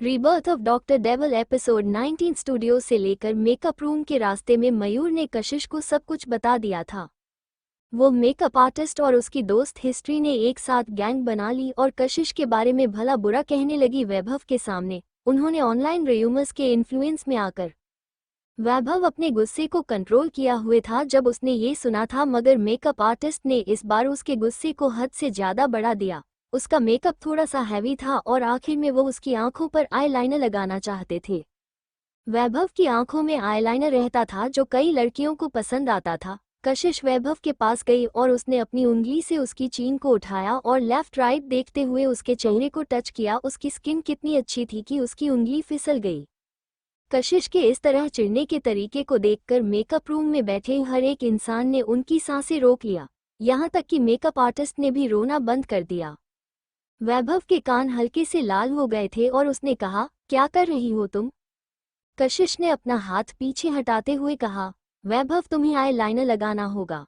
Rebirth of doctor devil episode 19 studio से लेकर makeup room के रास्ते में मयूर ने कशिश को सब कुछ बता दिया था। वो मेकअप आर्टिस्ट और उसकी दोस्त हिस्ट्री ने एक साथ गैंग बना ली और कशिश के बारे में भला बुरा कहने लगी वैभव के सामने। उन्होंने ऑनलाइन र्यूमर्स के इन्फ्लुएंस में आकर वैभव अपने गुस्से को कंट्रोल किया हुए था जब उसने ये सुना था, मगर मेकअप आर्टिस्ट ने इस बार उसके गुस्से को हद से ज्यादा बढ़ा दिया। उसका मेकअप थोड़ा सा हैवी था और आखिर में वो उसकी आंखों पर आईलाइनर लगाना चाहते थे। वैभव की आंखों में आईलाइनर रहता था जो कई लड़कियों को पसंद आता था। कशिश वैभव के पास गई और उसने अपनी उंगली से उसकी चीन को उठाया और लेफ्ट राइट देखते हुए उसके चेहरे को टच किया। उसकी स्किन कितनी अच्छी थी कि उसकी उंगली फिसल गई। कशिश के इस तरह चिढ़ने के तरीके को देखकर मेकअप रूम में बैठे हर एक इंसान ने उनकी सांसें रोक लिया। यहाँ तक कि मेकअप आर्टिस्ट ने भी रोना बंद कर दिया। वैभव के कान हल्के से लाल हो गए थे और उसने कहा, क्या कर रही हो तुम? कशिश ने अपना हाथ पीछे हटाते हुए कहा, वैभव तुम्हें आई लाइनर लगाना होगा।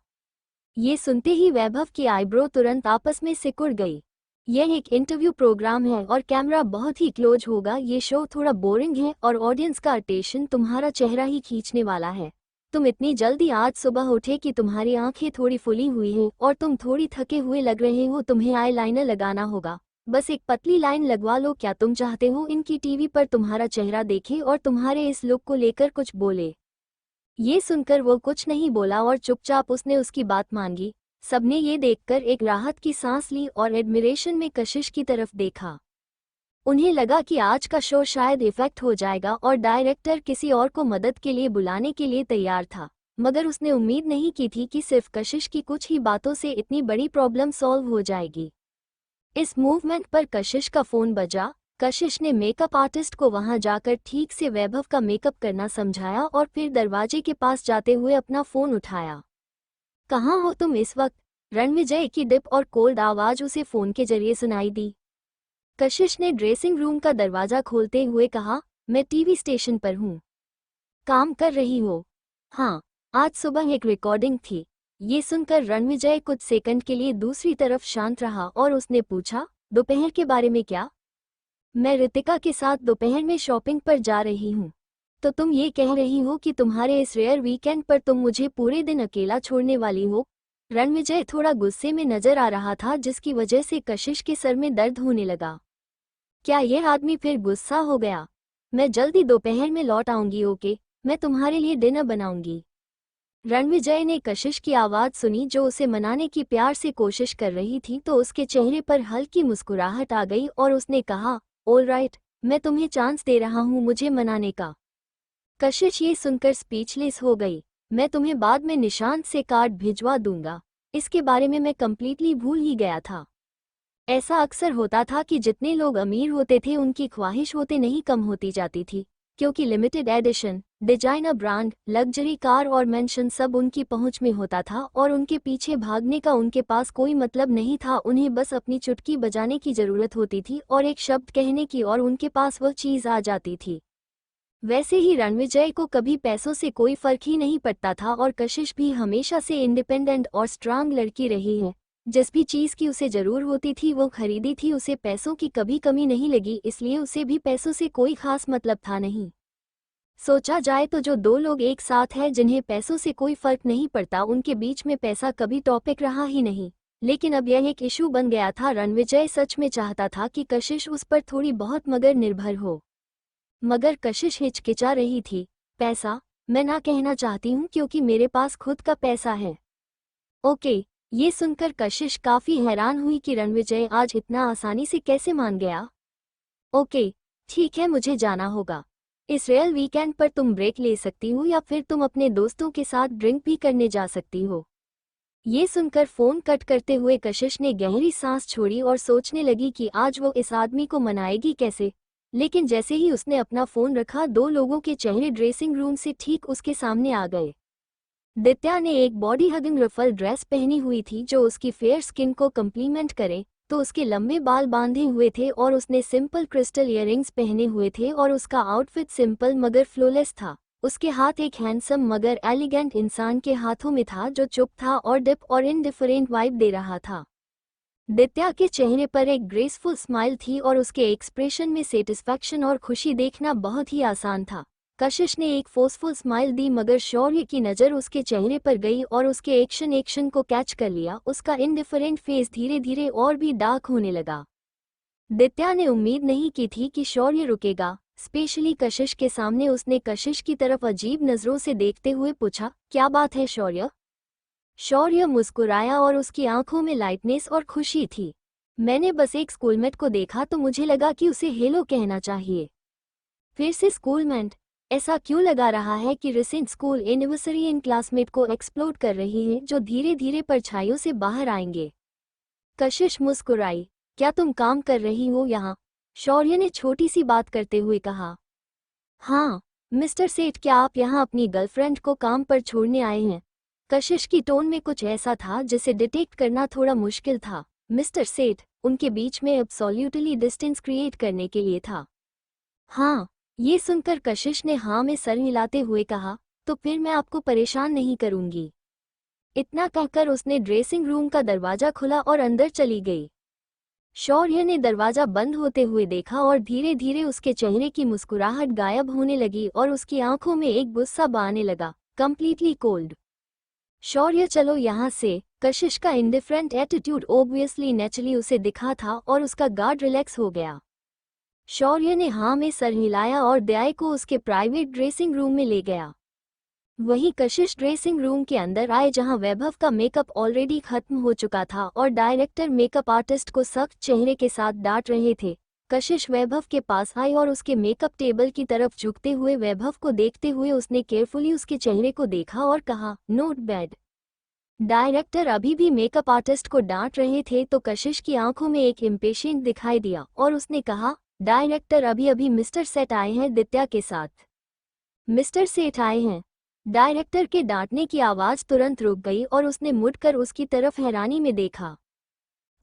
ये सुनते ही वैभव की आईब्रो तुरंत आपस में सिकुड़ गई। यह एक इंटरव्यू प्रोग्राम है और कैमरा बहुत ही क्लोज होगा। ये शो थोड़ा बोरिंग है और ऑडियंस का अटेंशन तुम्हारा चेहरा ही खींचने वाला है। तुम इतनी जल्दी आज सुबह उठे कि तुम्हारी आंखें थोड़ी फुली हुई हैं और तुम थोड़ी थके हुए लग रहे हो। तुम्हें आई लाइनर लगाना होगा। बस एक पतली लाइन लगवा लो। क्या तुम चाहते हो इनकी टीवी पर तुम्हारा चेहरा देखे और तुम्हारे इस लुक को लेकर कुछ बोले? ये सुनकर वो कुछ नहीं बोला और चुपचाप उसने उसकी बात मांगी। सबने ये देखकर एक राहत की सांस ली और एडमिरेशन में कशिश की तरफ देखा। उन्हें लगा कि आज का शो शायद इफेक्ट हो जाएगा और डायरेक्टर किसी और को मदद के लिए बुलाने के लिए तैयार था, मगर उसने उम्मीद नहीं की थी कि सिर्फ कशिश की कुछ ही बातों से इतनी बड़ी प्रॉब्लम सॉल्व हो जाएगी। इस मूवमेंट पर कशिश का फोन बजा। कशिश ने मेकअप आर्टिस्ट को वहां जाकर ठीक से वैभव का मेकअप करना समझाया और फिर दरवाजे के पास जाते हुए अपना फोन उठाया। कहाँ हो तुम इस वक्त? रणविजय की डिप और कोल्ड आवाज उसे फोन के जरिए सुनाई दी। कशिश ने ड्रेसिंग रूम का दरवाजा खोलते हुए कहा, मैं टीवी स्टेशन पर हूँ। काम कर रही हो? हाँ, आज सुबह एक रिकॉर्डिंग थी। ये सुनकर रणविजय कुछ सेकंड के लिए दूसरी तरफ शांत रहा और उसने पूछा, दोपहर के बारे में क्या? मैं रितिका के साथ दोपहर में शॉपिंग पर जा रही हूँ। तो तुम ये कह रही हो कि तुम्हारे इस रेयर वीकेंड पर तुम मुझे पूरे दिन अकेला छोड़ने वाली हो? रणविजय थोड़ा गुस्से में नजर आ रहा था, जिसकी वजह से कशिश के सर में दर्द होने लगा। क्या यह आदमी फिर गुस्सा हो गया? मैं जल्दी दोपहर में लौट आऊंगी। ओके, मैं तुम्हारे लिए डिनर बनाऊंगी। रणविजय ने कशिश की आवाज सुनी जो उसे मनाने की प्यार से कोशिश कर रही थी, तो उसके चेहरे पर हल्की मुस्कुराहट आ गई और उसने कहा, ऑल राइट, मैं तुम्हें चांस दे रहा हूँ मुझे मनाने का। कशिश ये सुनकर स्पीचलेस हो गई। मैं तुम्हें बाद में निशांत से कार्ड भिजवा दूंगा। इसके बारे में मैं कंप्लीटली भूल ही गया था। ऐसा अक्सर होता था कि जितने लोग अमीर होते थे उनकी ख्वाहिश होते नहीं कम होती जाती थी, क्योंकि limited edition, designer brand, luxury car और मेंशन सब उनकी पहुंच में होता था और उनके पीछे भागने का उनके पास कोई मतलब नहीं था। उन्हें बस अपनी चुटकी बजाने की जरूरत होती थी और एक शब्द कहने की और उनके पास वह चीज आ जाती थी। वैसे ही रणविजय को कभी पैसों से कोई फर्क ही नहीं पड़ता था और कशिश भी हमेशा से इंडिपेंडेंट और स्ट्रांग लड़की रही है। जिस भी चीज की उसे जरूर होती थी वो खरीदी थी। उसे पैसों की कभी कमी नहीं लगी, इसलिए उसे भी पैसों से कोई खास मतलब था नहीं। सोचा जाए तो जो दो लोग एक साथ हैं जिन्हें पैसों से कोई फर्क नहीं पड़ता, उनके बीच में पैसा कभी टॉपिक रहा ही नहीं। लेकिन अब यह एक इशू बन गया था। रणविजय सच में चाहता था कि कशिश उस पर थोड़ी बहुत मगर निर्भर हो, मगर कशिश हिचकिचा रही थी। पैसा? मैं ना कहना चाहती हूँ क्योंकि मेरे पास खुद का पैसा है। ओके। ये सुनकर कशिश काफी हैरान हुई कि रणविजय आज इतना आसानी से कैसे मान गया। ओके, ठीक है, मुझे जाना होगा। इस रियल वीकेंड पर तुम ब्रेक ले सकती हो या फिर तुम अपने दोस्तों के साथ ड्रिंक भी करने जा सकती हो। ये सुनकर फोन कट करते हुए कशिश ने गहरी सांस छोड़ी और सोचने लगी कि आज वो इस आदमी को मनाएगी कैसे। लेकिन जैसे ही उसने अपना फोन रखा, दो लोगों के चेहरे ड्रेसिंग रूम से ठीक उसके सामने आ गए। दित्या ने एक बॉडी हगिंग रफल ड्रेस पहनी हुई थी जो उसकी फेयर स्किन को कम्प्लीमेंट करे, तो उसके लंबे बाल बांधे हुए थे और उसने सिंपल क्रिस्टल इयररिंग्स पहने हुए थे और उसका आउटफिट सिंपल मगर फ्लोलेस था। उसके हाथ एक हैंडसम मगर एलिगेंट इंसान के हाथों में था जो चुप था और डिप और इनडिफरेंट वाइब दे रहा था। दित्या के चेहरे पर एक ग्रेसफुल स्माइल थी और उसके एक्सप्रेशन में सेटिस्फैक्शन और खुशी देखना बहुत ही आसान था। कशिश ने एक फोर्सफुल स्माइल दी मगर शौर्य की नज़र उसके चेहरे पर गई और उसके एक्शन को कैच कर लिया। उसका इंडिफरेंट फेस धीरे धीरे और भी डार्क होने लगा। दित्या ने उम्मीद नहीं की थी कि शौर्य रुकेगा, स्पेशली कशिश के सामने। उसने कशिश की तरफ अजीब नज़रों से देखते हुए पूछा, क्या बात है शौर्य? शौर्य मुस्कुराया और उसकी आंखों में लाइटनेस और खुशी थी। मैंने बस एक स्कूलमेट को देखा तो मुझे लगा कि उसे हेलो कहना चाहिए। फिर से स्कूलमेट? ऐसा क्यों लगा रहा है कि रिसेंट स्कूल एनिवर्सरी इन क्लासमेट को एक्सप्लोड कर रही है जो धीरे धीरे परछाइयों से बाहर आएंगे? कशिश मुस्कुराई। क्या तुम काम कर रही हो यहाँ? शौर्य ने छोटी सी बात करते हुए कहा। हाँ मिस्टर सेठ, क्या आप यहाँ अपनी गर्लफ्रेंड को काम पर छोड़ने आए हैं? कशिश की टोन में कुछ ऐसा था जिसे डिटेक्ट करना थोड़ा मुश्किल था। मिस्टर सेठ उनके बीच में एब्सोल्यूटली डिस्टेंस क्रिएट करने के लिए था। हाँ, ये सुनकर कशिश ने हाँ में सर हिलाते हुए कहा, तो फिर मैं आपको परेशान नहीं करूंगी। इतना कहकर उसने ड्रेसिंग रूम का दरवाजा खुला और अंदर चली गई। शौर्य ने दरवाजा बंद होते हुए देखा और धीरे धीरे उसके चेहरे की मुस्कुराहट गायब होने लगी और उसकी आंखों में एक गुस्सा बहाने लगा, कंप्लीटली कोल्ड। शौर्य चलो यहाँ से। कशिश का इंडिफरेंट एटीट्यूड ऑब्वियसली नेचुरली उसे दिखा था और उसका गार्ड रिलैक्स हो गया। शौर्य ने हाँ में सर हिलाया और दयाई को उसके प्राइवेट ड्रेसिंग रूम में ले गया। वहीं कशिश ड्रेसिंग रूम के अंदर आए जहां वैभव का मेकअप ऑलरेडी खत्म हो चुका था और डायरेक्टर मेकअप आर्टिस्ट को सख्त चेहरे के साथ डांट रहे थे। कशिश वैभव के पास आई और उसके मेकअप टेबल की तरफ झुकते हुए वैभव को देखते हुए उसने केयरफुली उसके चेहरे को देखा और कहा, नोट बैड। डायरेक्टर अभी भी मेकअप आर्टिस्ट को डांट रहे थे तो कशिश की आंखों में एक इम्पेशेंट दिखाई दिया और उसने कहा, डायरेक्टर अभी अभी मिस्टर सेठ आए हैं दित्या के साथ। मिस्टर सेठ आए हैं? डायरेक्टर के डांटने की आवाज तुरंत रुक गई और उसने मुड़कर उसकी तरफ हैरानी में देखा।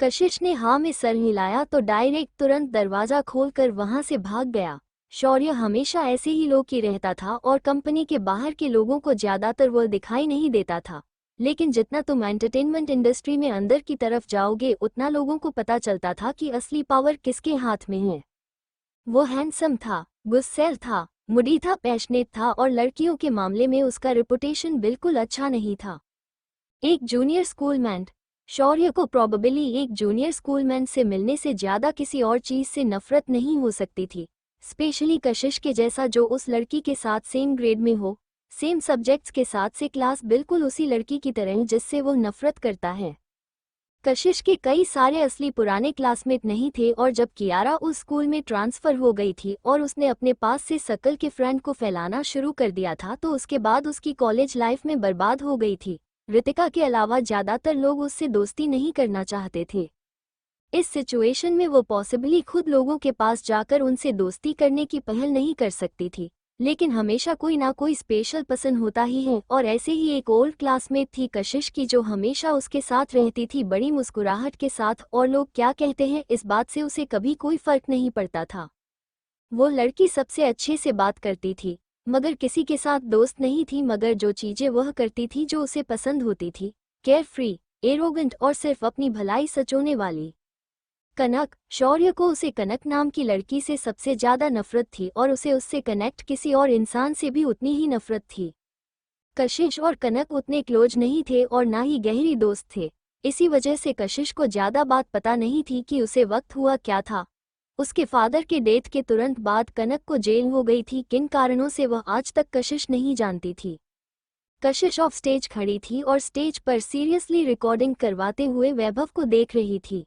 कशिश ने हाँ में सर हिलाया तो डायरेक्ट तुरंत दरवाजा खोलकर वहां से भाग गया। शौर्य हमेशा ऐसे ही लोग ही रहता था और कंपनी के बाहर के लोगों को ज्यादातर वो दिखाई नहीं देता था, लेकिन जितना तुम एंटरटेनमेंट इंडस्ट्री में अंदर की तरफ जाओगे उतना लोगों को पता चलता था कि असली पावर किसके हाथ में है। वो हैंडसम था, गुस्सैल था, मुडी था, पैशनेट था और लड़कियों के मामले में उसका रिपुटेशन बिल्कुल अच्छा नहीं था। एक जूनियर स्कूलमैन। शौर्य को प्रोबेबली एक जूनियर स्कूलमैन से मिलने से ज्यादा किसी और चीज से नफरत नहीं हो सकती थी, स्पेशली कशिश के जैसा जो उस लड़की के साथ सेम ग्रेड में हो, सेम सब्जेक्ट्स के साथ से क्लास, बिल्कुल उसी लड़की की तरह जिससे वो नफरत करता है। कशिश के कई सारे असली पुराने क्लासमेट नहीं थे और जब कियारा उस स्कूल में ट्रांसफ़र हो गई थी और उसने अपने पास से सकल के फ्रेंड को फैलाना शुरू कर दिया था तो उसके बाद उसकी कॉलेज लाइफ में बर्बाद हो गई थी। रितिका के अलावा ज़्यादातर लोग उससे दोस्ती नहीं करना चाहते थे। इस सिचुएशन में वो पॉसिबली खुद लोगों के पास जाकर उनसे दोस्ती करने की पहल नहीं कर सकती थी, लेकिन हमेशा कोई ना कोई स्पेशल पसंद होता ही है और ऐसे ही एक ओल्ड क्लासमेट थी कशिश की जो हमेशा उसके साथ रहती थी बड़ी मुस्कुराहट के साथ, और लोग क्या कहते हैं इस बात से उसे कभी कोई फर्क नहीं पड़ता था। वो लड़की सबसे अच्छे से बात करती थी मगर किसी के साथ दोस्त नहीं थी, मगर जो चीज़ें वह करती थी जो उसे पसंद होती थी, केयर फ्री, एरोगेंट और सिर्फ अपनी भलाई सचोने वाली। कनक। शौर्य को उसे कनक नाम की लड़की से सबसे ज्यादा नफरत थी और उसे उससे कनेक्ट किसी और इंसान से भी उतनी ही नफरत थी। कशिश और कनक उतने क्लोज नहीं थे और ना ही गहरी दोस्त थे। इसी वजह से कशिश को ज्यादा बात पता नहीं थी कि उसे वक्त हुआ क्या था। उसके फादर के डेथ के तुरंत बाद कनक को जेल हो गई थी, किन कारणों से वह आज तक कशिश नहीं जानती थी। कशिश ऑफ स्टेज खड़ी थी और स्टेज पर सीरियसली रिकॉर्डिंग करवाते हुए वैभव को देख रही थी।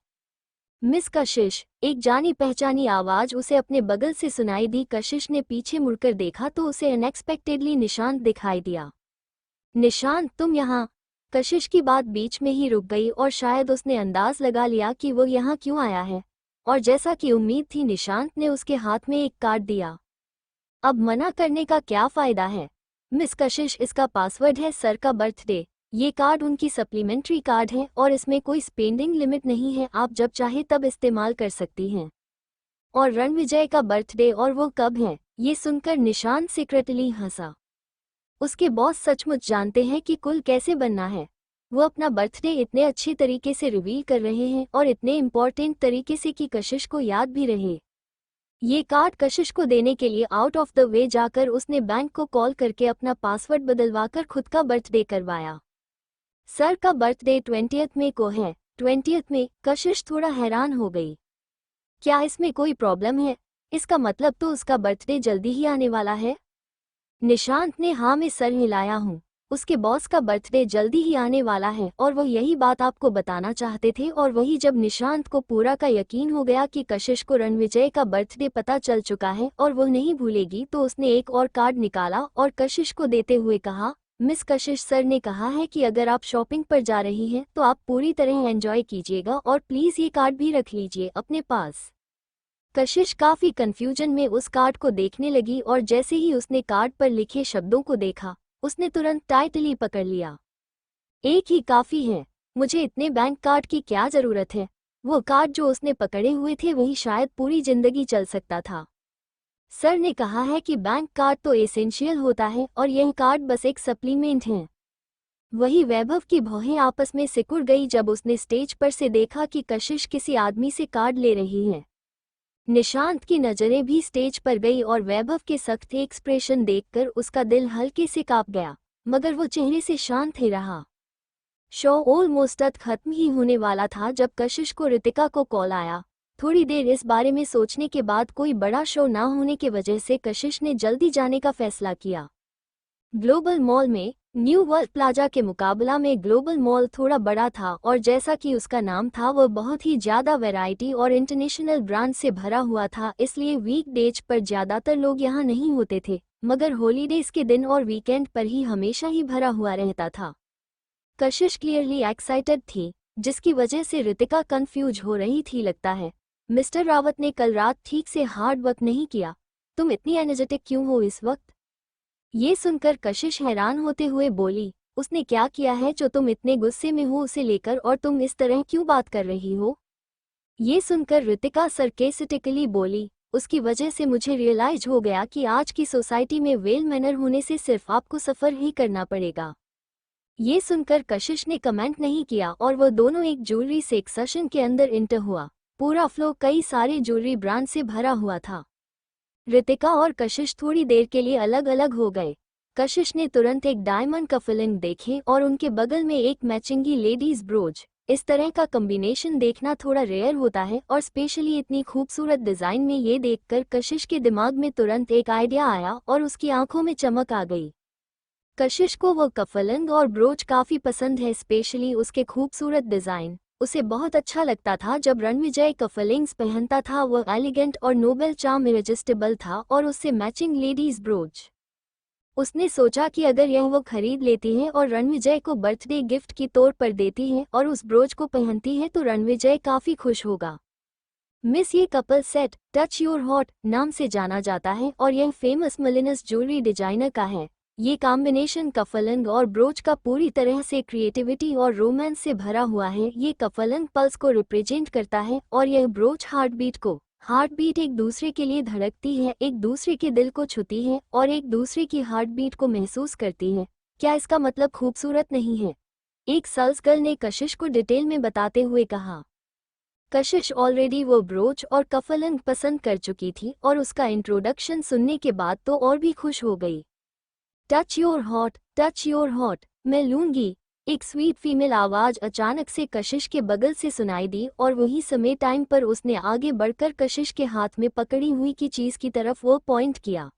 मिस कशिश, एक जानी पहचानी आवाज उसे अपने बगल से सुनाई दी। कशिश ने पीछे मुड़कर देखा तो उसे अनएक्सपेक्टेडली निशांत दिखाई दिया। निशांत, तुम यहाँ? कशिश की बात बीच में ही रुक गई और शायद उसने अंदाज लगा लिया कि वो यहाँ क्यों आया है, और जैसा कि उम्मीद थी निशांत ने उसके हाथ में एक कार्ड दिया। अब मना करने का क्या फायदा है? मिस कशिश, इसका पासवर्ड है सर का बर्थडे। ये कार्ड उनकी सप्लीमेंट्री कार्ड है और इसमें कोई स्पेंडिंग लिमिट नहीं है, आप जब चाहे तब इस्तेमाल कर सकती हैं। और रणविजय का बर्थडे और वो कब है? ये सुनकर निशांत सीक्रेटली हंसा। उसके बॉस सचमुच जानते हैं कि कुल कैसे बनना है। वो अपना बर्थडे इतने अच्छे तरीके से रिवील कर रहे हैं और इतने इम्पोर्टेंट तरीके से कि कशिश को याद भी रहे। ये कार्ड कशिश को देने के लिए आउट ऑफ द वे जाकर उसने बैंक को कॉल करके अपना पासवर्ड बदलवाकर खुद का बर्थडे करवाया। सर का बर्थडे 20 मई को है। 20 मई? कशिश थोड़ा हैरान हो गई। क्या इसमें कोई प्रॉब्लम है? इसका मतलब तो उसका बर्थडे जल्दी ही आने वाला है। निशांत ने हाँ में सर हिलाया। हूँ, उसके बॉस का बर्थडे जल्दी ही आने वाला है और वो यही बात आपको बताना चाहते थे। और वही जब निशांत को पूरा का यकीन हो गया कि कशिश को रणविजय का बर्थडे पता चल चुका है और वो नहीं भूलेगी, तो उसने एक और कार्ड निकाला और कशिश को देते हुए कहा, मिस कशिश, सर ने कहा है कि अगर आप शॉपिंग पर जा रही हैं तो आप पूरी तरह एंजॉय कीजिएगा और प्लीज़ ये कार्ड भी रख लीजिए अपने पास। कशिश काफी कंफ्यूजन में उस कार्ड को देखने लगी और जैसे ही उसने कार्ड पर लिखे शब्दों को देखा, उसने तुरंत टाइटली पकड़ लिया। एक ही काफी है, मुझे इतने बैंक कार्ड की क्या जरूरत है। वो कार्ड जो उसने पकड़े हुए थे वही शायद पूरी जिंदगी चल सकता था। सर ने कहा है कि बैंक कार्ड तो एसेंशियल होता है और यह कार्ड बस एक सप्लीमेंट है। वही वैभव की भौहें आपस में सिकुड़ गई जब उसने स्टेज पर से देखा कि कशिश किसी आदमी से कार्ड ले रही है। निशांत की नजरें भी स्टेज पर गई और वैभव के सख्त एक्सप्रेशन देखकर उसका दिल हल्के से कांप गया, मगर वो चेहरे से शांत ही रहा। शो ऑलमोस्ट खत्म ही होने वाला था जब कशिश को रितिका को कॉल आया। थोड़ी देर इस बारे में सोचने के बाद कोई बड़ा शो ना होने की वजह से कशिश ने जल्दी जाने का फैसला किया। ग्लोबल मॉल में न्यू वर्ल्ड प्लाजा के मुकाबला में ग्लोबल मॉल थोड़ा बड़ा था और जैसा कि उसका नाम था वो बहुत ही ज़्यादा वैरायटी और इंटरनेशनल ब्रांड से भरा हुआ था, इसलिए वीकडेज पर ज़्यादातर लोग यहाँ नहीं होते थे, मगर हॉलीडेज के दिन और वीकेंड पर ही हमेशा ही भरा हुआ रहता था। कशिश क्लियरली एक्साइटेड थी, जिसकी वजह से रितिका कंफ्यूज हो रही थी। लगता है मिस्टर रावत ने कल रात ठीक से हार्ड वर्क नहीं किया, तुम इतनी एनर्जेटिक क्यों हो इस वक्त? ये सुनकर कशिश हैरान होते हुए बोली, उसने क्या किया है जो तुम इतने गुस्से में हो उसे लेकर, और तुम इस तरह क्यों बात कर रही हो? ये सुनकर रितिका सरकेस्टिकली बोली, उसकी वजह से मुझे रियलाइज हो गया कि आज की सोसाइटी में वेल मैनर होने से सिर्फ आपको सफ़र ही करना पड़ेगा। ये सुनकर कशिश ने कमेंट नहीं किया और वो दोनों एक ज्वेलरी सेक्शन के अंदर इंटर हुआ। पूरा फ्लो कई सारे ज्वेलरी ब्रांड से भरा हुआ था। रितिका और कशिश थोड़ी देर के लिए अलग अलग हो गए। कशिश ने तुरंत एक डायमंड का फिलिंग देखे और उनके बगल में एक मैचिंगी लेडीज ब्रोच। इस तरह का कॉम्बिनेशन देखना थोड़ा रेयर होता है और स्पेशली इतनी खूबसूरत डिजाइन में ये देखकर कशिश के दिमाग में तुरंत एक आइडिया आया और उसकी आंखों में चमक आ गई। कशिश को वो कफलिंग और ब्रोच काफी पसंद है, स्पेशली उसके खूबसूरत डिजाइन। उसे बहुत अच्छा लगता था जब रणविजय कफलिंग्स पहनता था, वो एलिगेंट और नोबल चार्म इरेजिस्टिबल था और उससे मैचिंग लेडीज ब्रोच। उसने सोचा कि अगर यह वो खरीद लेती है और रणविजय को बर्थडे गिफ्ट की तौर पर देती है और उस ब्रोच को पहनती है तो रणविजय काफी खुश होगा। मिस, ये couple set touch your hot नाम से जाना जाता है और यह फेमस मिलेनियस ज्वेलरी डिजाइनर का है। ये कॉम्बिनेशन कफलिंग और ब्रोच का पूरी तरह से क्रिएटिविटी और रोमांस से भरा हुआ है। ये कफलिंग पल्स को रिप्रेजेंट करता है और यह ब्रोच हार्टबीट को। हार्टबीट एक दूसरे के लिए धड़कती है, एक दूसरे के दिल को छूती है और एक दूसरे की हार्टबीट को महसूस करती है। क्या इसका मतलब खूबसूरत नहीं है? एक सेल्स गर्ल ने कशिश को डिटेल में बताते हुए कहा। कशिश ऑलरेडी वो ब्रोच और कफलिंग पसंद कर चुकी थी और उसका इंट्रोडक्शन सुनने के बाद तो और भी खुश हो गई। टच योर हॉट, मैं लूंगी। एक स्वीट फीमेल आवाज अचानक से कशिश के बगल से सुनाई दी और वही समय टाइम पर उसने आगे बढ़कर कशिश के हाथ में पकड़ी हुई की चीज की तरफ वो पॉइंट किया।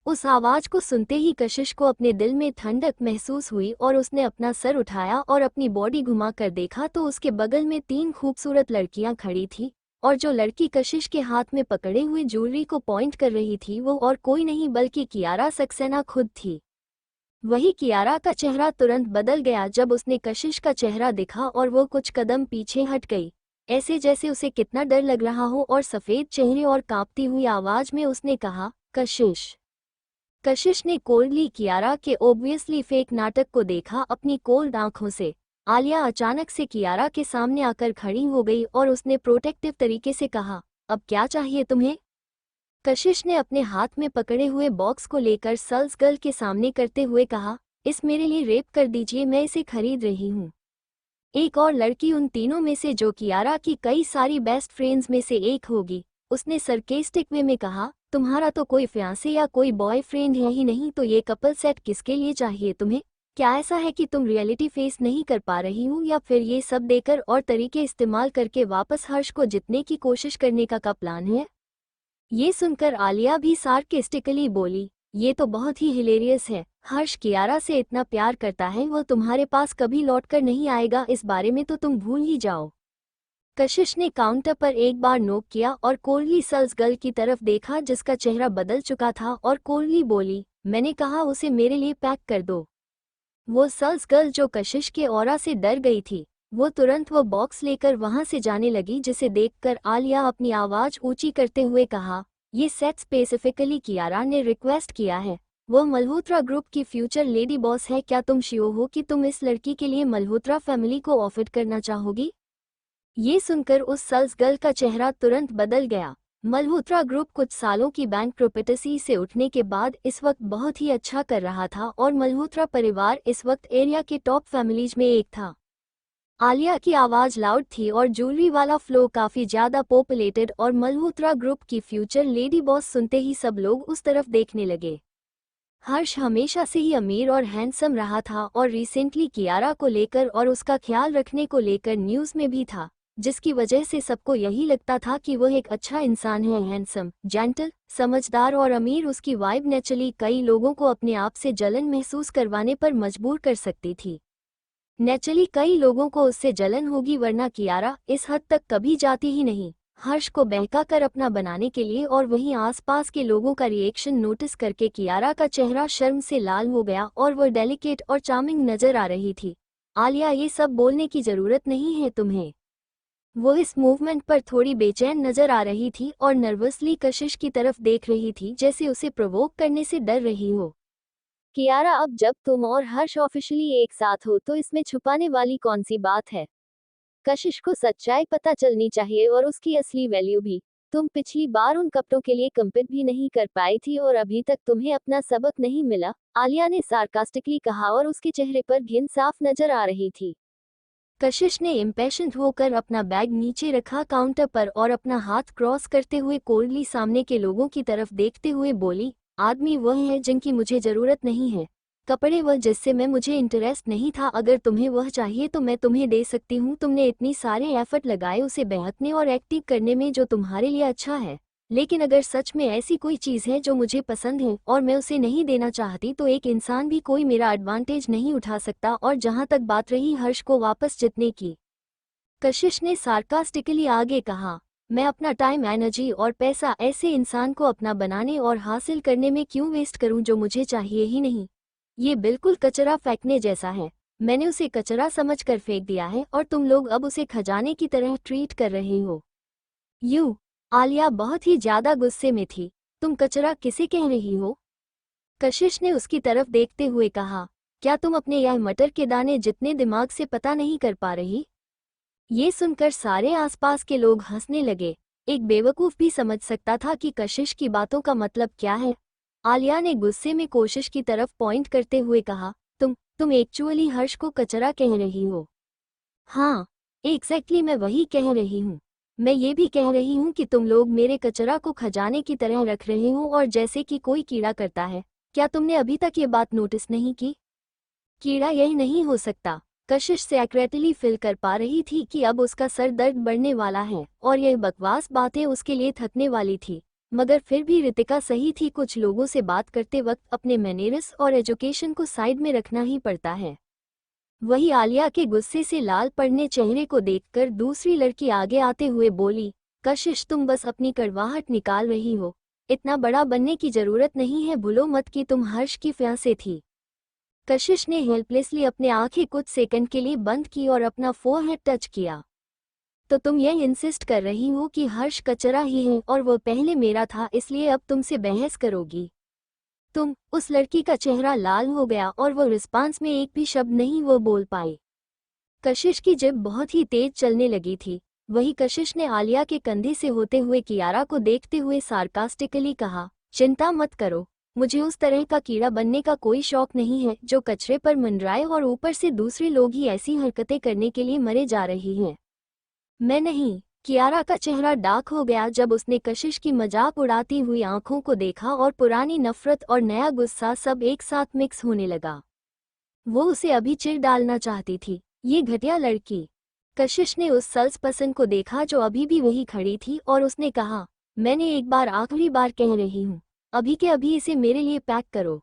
उस आवाज को सुनते ही कशिश को अपने दिल में ठंडक महसूस हुई और उसने अपना सर उठाया और अपनी बॉडी घुमा कर देखा तो उसके बगल में 3 खूबसूरत लड़कियां खड़ी थी और जो लड़की कशिश के हाथ में पकड़े हुए ज्वेलरी को पॉइंट कर रही थी वो और कोई नहीं बल्कि कियारा सक्सेना खुद थी। वही कियारा का चेहरा तुरंत बदल गया जब उसने कशिश का चेहरा देखा और वो कुछ कदम पीछे हट गई, ऐसे जैसे उसे कितना डर लग रहा हो, और सफ़ेद चेहरे और कांपती हुई आवाज में उसने कहा, कशिश। कशिश ने कोल्डली कियारा के ऑब्वियसली फेक नाटक को देखा अपनी कोल्ड आंखों से। आलिया अचानक से कियारा के सामने आकर खड़ी हो गई और उसने प्रोटेक्टिव तरीके से कहा, अब क्या चाहिए तुम्हें? कशिश ने अपने हाथ में पकड़े हुए बॉक्स को लेकर सेल्स गर्ल के सामने करते हुए कहा, इस मेरे लिए रेप कर दीजिए, मैं इसे खरीद रही हूँ। एक और लड़की उन तीनों में से जो कियारा की कई सारी बेस्ट फ्रेंड्स में से एक होगी, उसने सरकेस्टिक वे में कहा, तुम्हारा तो कोई फियांसे या कोई बॉयफ्रेंड है ही नहीं, तो ये कपल सेट किसके लिए चाहिए तुम्हें? क्या ऐसा है कि तुम रियलिटी फेस नहीं कर पा रही हो, या फिर ये सब देकर और तरीके इस्तेमाल करके वापस हर्ष को जितने की कोशिश करने का प्लान है? ये सुनकर आलिया भी सार्केस्टिकली बोली, ये तो बहुत ही हिलेरियस है। हर्ष कियारा से इतना प्यार करता है, वो तुम्हारे पास कभी लौटकर नहीं आएगा, इस बारे में तो तुम भूल ही जाओ। कशिश ने काउंटर पर एक बार नोक किया और कोल्डली सल्स गर्ल की तरफ देखा जिसका चेहरा बदल चुका था, और कोल्डली बोली, मैंने कहा उसे मेरे लिए पैक कर दो। वो सल्स गर्ल जो कशिश के ऑरा से डर गई थी, वो तुरंत वो बॉक्स लेकर वहां से जाने लगी, जिसे देखकर आलिया अपनी आवाज ऊंची करते हुए कहा, ये सेट स्पेसिफिकली कियारा ने रिक्वेस्ट किया है। वो मल्होत्रा ग्रुप की फ्यूचर लेडी बॉस है। क्या तुम श्योर हो कि तुम इस लड़की के लिए मल्होत्रा फैमिली को ऑफर करना चाहोगी? ये सुनकर उस सल्स गर्ल का चेहरा तुरंत बदल गया। मल्होत्रा ग्रुप कुछ सालों की बैंकरप्सी से उठने के बाद इस वक्त बहुत ही अच्छा कर रहा था, और मल्होत्रा परिवार इस वक्त एरिया के टॉप फैमिलीज में एक था। आलिया की आवाज लाउड थी और ज्वेलरी वाला फ्लो काफी ज्यादा पॉपुलेटेड, और मल्होत्रा ग्रुप की फ्यूचर लेडी बॉस सुनते ही सब लोग उस तरफ देखने लगे। हर्ष हमेशा से ही अमीर और हैंडसम रहा था, और रिसेंटली कियारा को लेकर और उसका ख्याल रखने को लेकर न्यूज में भी था, जिसकी वजह से सबको यही लगता था कि वह एक अच्छा इंसान है, हैंडसम, जेंटल, समझदार और अमीर। उसकी वाइब नेचुरली कई लोगों को अपने आप से जलन महसूस करवाने पर मजबूर कर सकती थी। नेचुरली कई लोगों को उससे जलन होगी, वरना कियारा इस हद तक कभी जाती ही नहीं। हर्ष को बहका कर अपना बनाने के लिए और वहीं आसपास के लोगों का रिएक्शन नोटिस करके कियारा का चेहरा शर्म से लाल हो गया, और वह डेलिकेट और चार्मिंग नजर आ रही थी। आलिया, ये सब बोलने की जरूरत नहीं है तुम्हें। वो इस मूवमेंट पर थोड़ी बेचैन नजर आ रही थी और नर्वसली कशिश की तरफ देख रही थी, जैसे उसे प्रोवोक करने से डर रही हो। कियारा, अब जब तुम और हर्ष ऑफिशियली एक साथ हो, तो इसमें छुपाने वाली कौन सी बात है? कशिश को सच्चाई पता चलनी चाहिए, और उसकी असली वैल्यू भी। तुम पिछली बार उन कपड़ों के लिए कंपीट भी नहीं कर पाई थी, और अभी तक तुम्हें अपना सबक नहीं मिला, आलिया ने सार्कास्टिकली कहा, और उसके चेहरे पर घिन साफ नजर आ रही थी। कशिश ने इम्पेशेंट होकर अपना बैग नीचे रखा काउंटर पर, और अपना हाथ क्रॉस करते हुए कोल्डली सामने के लोगों की तरफ देखते हुए बोली, आदमी वह है जिनकी मुझे जरूरत नहीं है, कपड़े वह जिससे मैं मुझे इंटरेस्ट नहीं था। अगर तुम्हें वह चाहिए तो मैं तुम्हें दे सकती हूँ। तुमने इतनी सारे एफर्ट लगाए उसे बहकने और एक्टिंग करने में, जो तुम्हारे लिए अच्छा है, लेकिन अगर सच में ऐसी कोई चीज़ है जो मुझे पसंद है और मैं उसे नहीं देना चाहती, तो एक इंसान भी कोई मेरा एडवांटेज नहीं उठा सकता। और जहां तक बात रही हर्ष को वापस जीतने की, कशिश ने सार्कास्टिकली आगे कहा, मैं अपना टाइम, एनर्जी और पैसा ऐसे इंसान को अपना बनाने और हासिल करने में क्यों वेस्ट करूं जो मुझे चाहिए ही नहीं? ये बिल्कुल कचरा फेंकने जैसा है। मैंने उसे कचरा समझकर फेंक दिया है, और तुम लोग अब उसे खजाने की तरह ट्रीट कर रहे हो। आलिया बहुत ही ज्यादा गुस्से में थी। तुम कचरा किसे कह रही हो? कशिश ने उसकी तरफ देखते हुए कहा, क्या तुम अपने यह मटर के दाने जितने दिमाग से पता नहीं कर पा रही? ये सुनकर सारे आसपास के लोग हंसने लगे। एक बेवकूफ भी समझ सकता था कि कशिश की बातों का मतलब क्या है। आलिया ने गुस्से में कोशिश की तरफ पॉइंट करते हुए कहा, तुम एक्चुअली हर्ष को कचरा कह रही हो? हाँ, एग्जैक्टली मैं वही कह रही हूँ। मैं ये भी कह रही हूँ कि तुम लोग मेरे कचरा को खजाने की तरह रख रहे हो, और जैसे कि कोई कीड़ा करता है। क्या तुमने अभी तक ये बात नोटिस नहीं की? कीड़ा यही नहीं हो सकता। कशिश सेक्रेटली फील कर पा रही थी कि अब उसका सर दर्द बढ़ने वाला है, और यह बकवास बातें उसके लिए थकने वाली थी। मगर फिर भी रितिका सही थी, कुछ लोगों से बात करते वक्त अपने मैनर्स और एजुकेशन को साइड में रखना ही पड़ता है। वही आलिया के गुस्से से लाल पड़ने चेहरे को देखकर दूसरी लड़की आगे आते हुए बोली, कशिश, तुम बस अपनी कड़वाहट निकाल रही हो। इतना बड़ा बनने की जरूरत नहीं है। भूलो मत कि तुम हर्ष की फियांसे थी। कशिश ने हेल्पलेसली अपने आंखें कुछ सेकंड के लिए बंद की और अपना फोरहेड टच किया। तो तुम यह इंसिस्ट कर रही हो कि हर्ष कचरा ही है और वो पहले मेरा था, इसलिए अब तुमसे बहस करोगी? उस लड़की का चेहरा लाल हो गया और वो रिस्पांस में एक भी शब्द नहीं वो बोल पाई। कशिश की जिभ बहुत ही तेज चलने लगी थी। वही कशिश ने आलिया के कंधे से होते हुए कियारा को देखते हुए सार्कास्टिकली कहा, चिंता मत करो, मुझे उस तरह का कीड़ा बनने का कोई शौक नहीं है जो कचरे पर मंडराए और ऊपर से दूसरे लोग ही ऐसी हरकतें करने के लिए मरे जा रही हैं। मैं नहीं। कियारा का चेहरा डार्क हो गया जब उसने कशिश की मजाक उड़ाती हुई आंखों को देखा और पुरानी नफरत और नया गुस्सा सब एक साथ मिक्स होने लगा। वो उसे अभी चिढ़ डालना चाहती थी, ये घटिया लड़की। कशिश ने उस सल्स पसंद को देखा जो अभी भी वही खड़ी थी और उसने कहा, मैंने एक बार आखिरी बार कह रही हूँ, अभी के अभी इसे मेरे लिए पैक करो।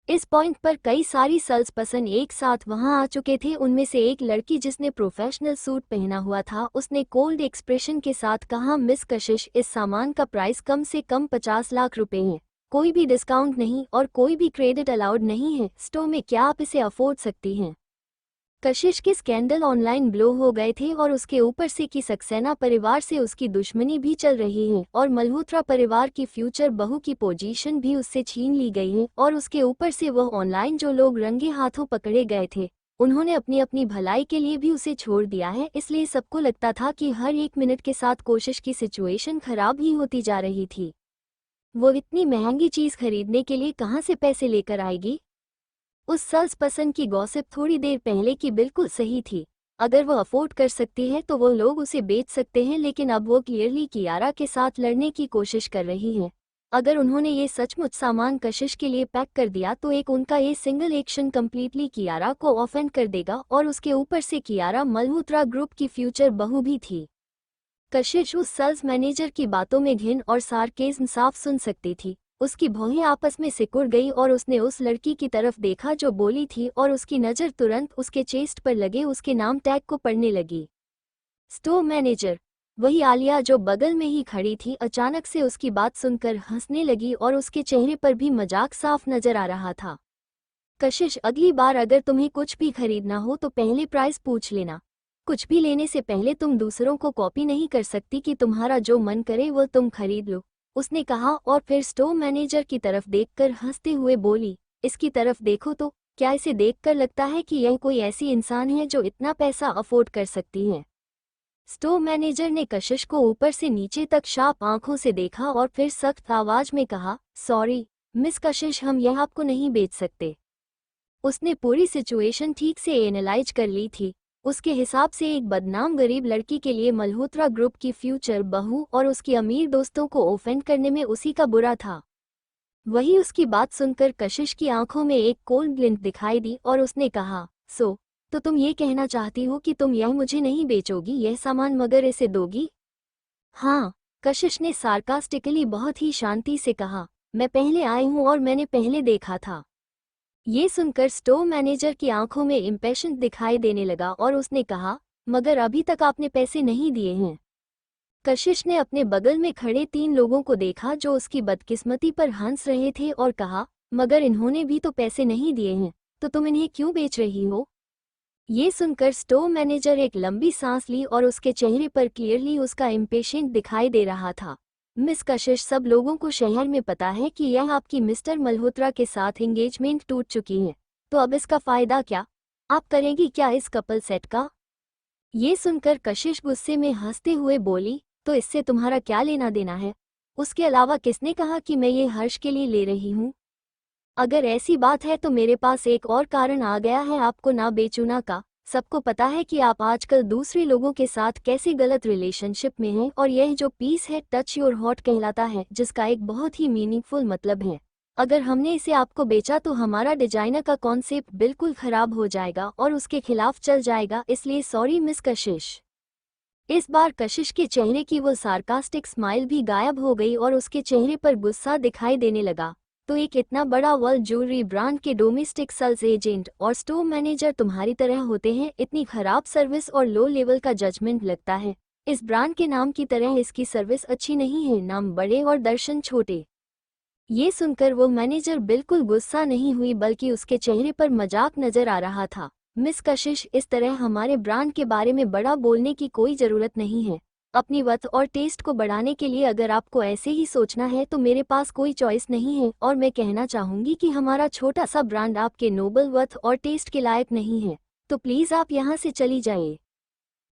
इस पॉइंट पर कई सारी सल्स पसंद एक साथ वहां आ चुके थे। उनमें से एक लड़की जिसने प्रोफेशनल सूट पहना हुआ था, उसने कोल्ड एक्सप्रेशन के साथ कहा, मिस कशिश, इस सामान का प्राइस कम से कम 50 लाख रुपए है। कोई भी डिस्काउंट नहीं और कोई भी क्रेडिट अलाउड नहीं है स्टोर में। क्या आप इसे अफोर्ड सकती हैं? कशिश के स्कैंडल ऑनलाइन ब्लो हो गए थे और उसके ऊपर से कि सक्सेना परिवार से उसकी दुश्मनी भी चल रही है और मल्होत्रा परिवार की फ्यूचर बहू की पोजीशन भी उससे छीन ली गई है और उसके ऊपर से वह ऑनलाइन जो लोग रंगे हाथों पकड़े गए थे उन्होंने अपनी अपनी भलाई के लिए भी उसे छोड़ दिया है। इसलिए सबको लगता था कि हर एक मिनट के साथ कोशिश की सिचुएशन खराब ही होती जा रही थी। वो इतनी महंगी चीज खरीदने के लिए कहाँ से पैसे लेकर आएगी? उस सल्स पसंद की गॉसिप थोड़ी देर पहले की बिल्कुल सही थी। अगर वो अफोर्ड कर सकती है तो वो लोग उसे बेच सकते हैं, लेकिन अब वो क्लियरली कियारा के साथ लड़ने की कोशिश कर रही है। अगर उन्होंने ये सचमुच सामान कशिश के लिए पैक कर दिया तो एक उनका ये सिंगल एक्शन कंप्लीटली कियारा को ऑफेंड कर देगा और उसके ऊपर से कियारा मल्होत्रा ग्रुप की फ्यूचर बहू भी थी। कशिश उस सेल्स मैनेजर की बातों में घिन और सार्केज्म साफ सुन सकती थी। उसकी भौहें आपस में सिकुड़ गई और उसने उस लड़की की तरफ देखा जो बोली थी और उसकी नज़र तुरंत उसके चेस्ट पर लगे उसके नाम टैग को पढ़ने लगी। स्टोर मैनेजर, वही आलिया जो बगल में ही खड़ी थी, अचानक से उसकी बात सुनकर हंसने लगी और उसके चेहरे पर भी मजाक साफ नजर आ रहा था। कशिश, अगली बार अगर तुम्हें कुछ भी खरीदना हो तो पहले प्राइस पूछ लेना। कुछ भी लेने से पहले तुम दूसरों को कॉपी नहीं कर सकती कि तुम्हारा जो मन करे वो तुम खरीद लो, उसने कहा और फिर स्टोर मैनेजर की तरफ देखकर हंसते हुए बोली, इसकी तरफ देखो तो, क्या इसे देखकर लगता है कि यह कोई ऐसी इंसान है जो इतना पैसा अफोर्ड कर सकती है? स्टोर मैनेजर ने कशिश को ऊपर से नीचे तक शार्प आंखों से देखा और फिर सख्त आवाज में कहा, सॉरी मिस कशिश, हम यह आपको नहीं बेच सकते। उसने पूरी सिचुएशन ठीक से एनालाइज कर ली थी। उसके हिसाब से एक बदनाम गरीब लड़की के लिए मल्होत्रा ग्रुप की फ्यूचर बहू और उसकी अमीर दोस्तों को ऑफेंड करने में उसी का बुरा था। वही उसकी बात सुनकर कशिश की आंखों में एक कोल्ड ग्लिंट दिखाई दी और उसने कहा, तो तुम ये कहना चाहती हो कि तुम यह मुझे नहीं बेचोगी यह सामान, मगर इसे दोगी? हाँ, कशिश ने सार्कास्टिकली बहुत ही शांति से कहा, मैं पहले आई हूँ और मैंने पहले देखा था। ये सुनकर स्टोर मैनेजर की आंखों में इम्पेशेंट दिखाई देने लगा और उसने कहा, मगर अभी तक आपने पैसे नहीं दिए हैं। कशिश ने अपने बगल में खड़े 3 लोगों को देखा जो उसकी बदकिस्मती पर हंस रहे थे और कहा, मगर इन्होंने भी तो पैसे नहीं दिए हैं, तो तुम इन्हें क्यों बेच रही हो? ये सुनकर स्टोर मैनेजर एक लंबी सांस ली और उसके चेहरे पर क्लियरली उसका इम्पेशेंट दिखाई दे रहा था। मिस कशिश, सब लोगों को शहर में पता है कि यह आपकी मिस्टर मल्होत्रा के साथ एंगेजमेंट टूट चुकी है, तो अब इसका फायदा क्या? आप करेंगी क्या इस कपल सेट का? ये सुनकर कशिश गुस्से में हंसते हुए बोली, तो इससे तुम्हारा क्या लेना देना है? उसके अलावा किसने कहा कि मैं ये हर्ष के लिए ले रही हूँ? अगर ऐसी बात है तो मेरे पास एक और कारण आ गया है आपको ना बेचूना का। सबको पता है कि आप आजकल दूसरे लोगों के साथ कैसे गलत रिलेशनशिप में हैं और यह जो पीस है टच योर हॉट कहलाता है, जिसका एक बहुत ही मीनिंगफुल मतलब है। अगर हमने इसे आपको बेचा तो हमारा डिजाइनर का कॉन्सेप्ट बिल्कुल खराब हो जाएगा और उसके खिलाफ चल जाएगा, इसलिए सॉरी मिस कशिश। इस बार कशिश के चेहरे की वो सार्कास्टिक स्माइल भी गायब हो गई और उसके चेहरे पर गुस्सा दिखाई देने लगा। तो एक इतना बड़ा वर्ल्ड ज्वेलरी ब्रांड के डोमेस्टिक सेल्स एजेंट और स्टोर मैनेजर तुम्हारी तरह होते हैं? इतनी खराब सर्विस और लो लेवल का जजमेंट लगता है। इस ब्रांड के नाम की तरह इसकी सर्विस अच्छी नहीं है, नाम बड़े और दर्शन छोटे। ये सुनकर वो मैनेजर बिल्कुल गुस्सा नहीं हुई बल्कि उसके चेहरे पर मजाक नजर आ रहा था। मिस कशिश, इस तरह हमारे ब्रांड के बारे में बड़ा बोलने की कोई जरूरत नहीं है। अपनी वर्थ और टेस्ट को बढ़ाने के लिए अगर आपको ऐसे ही सोचना है तो मेरे पास कोई चॉइस नहीं है और मैं कहना चाहूंगी कि हमारा छोटा सा ब्रांड आपके नोबल वर्थ और टेस्ट के लायक नहीं है, तो प्लीज आप यहाँ से चली जाइए।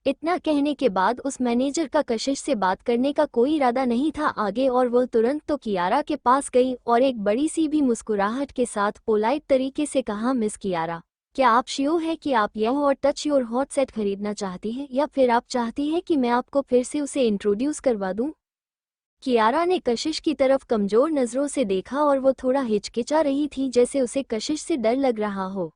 इतना कहने के बाद उस मैनेजर का कशिश से बात करने का कोई इरादा नहीं था आगे, और वह तुरंत तो कियारा के पास गई और एक बड़ी सी भी मुस्कुराहट के साथ पोलाइट तरीके से कहा, मिस कियारा, क्या आप श्योर है कि आप यह और टच योर हॉट सेट खरीदना चाहती हैं, या फिर आप चाहती हैं कि मैं आपको फिर से उसे इंट्रोड्यूस करवा दूं? कियारा ने कशिश की तरफ कमजोर नजरों से देखा और वो थोड़ा हिचकिचा रही थी, जैसे उसे कशिश से डर लग रहा हो।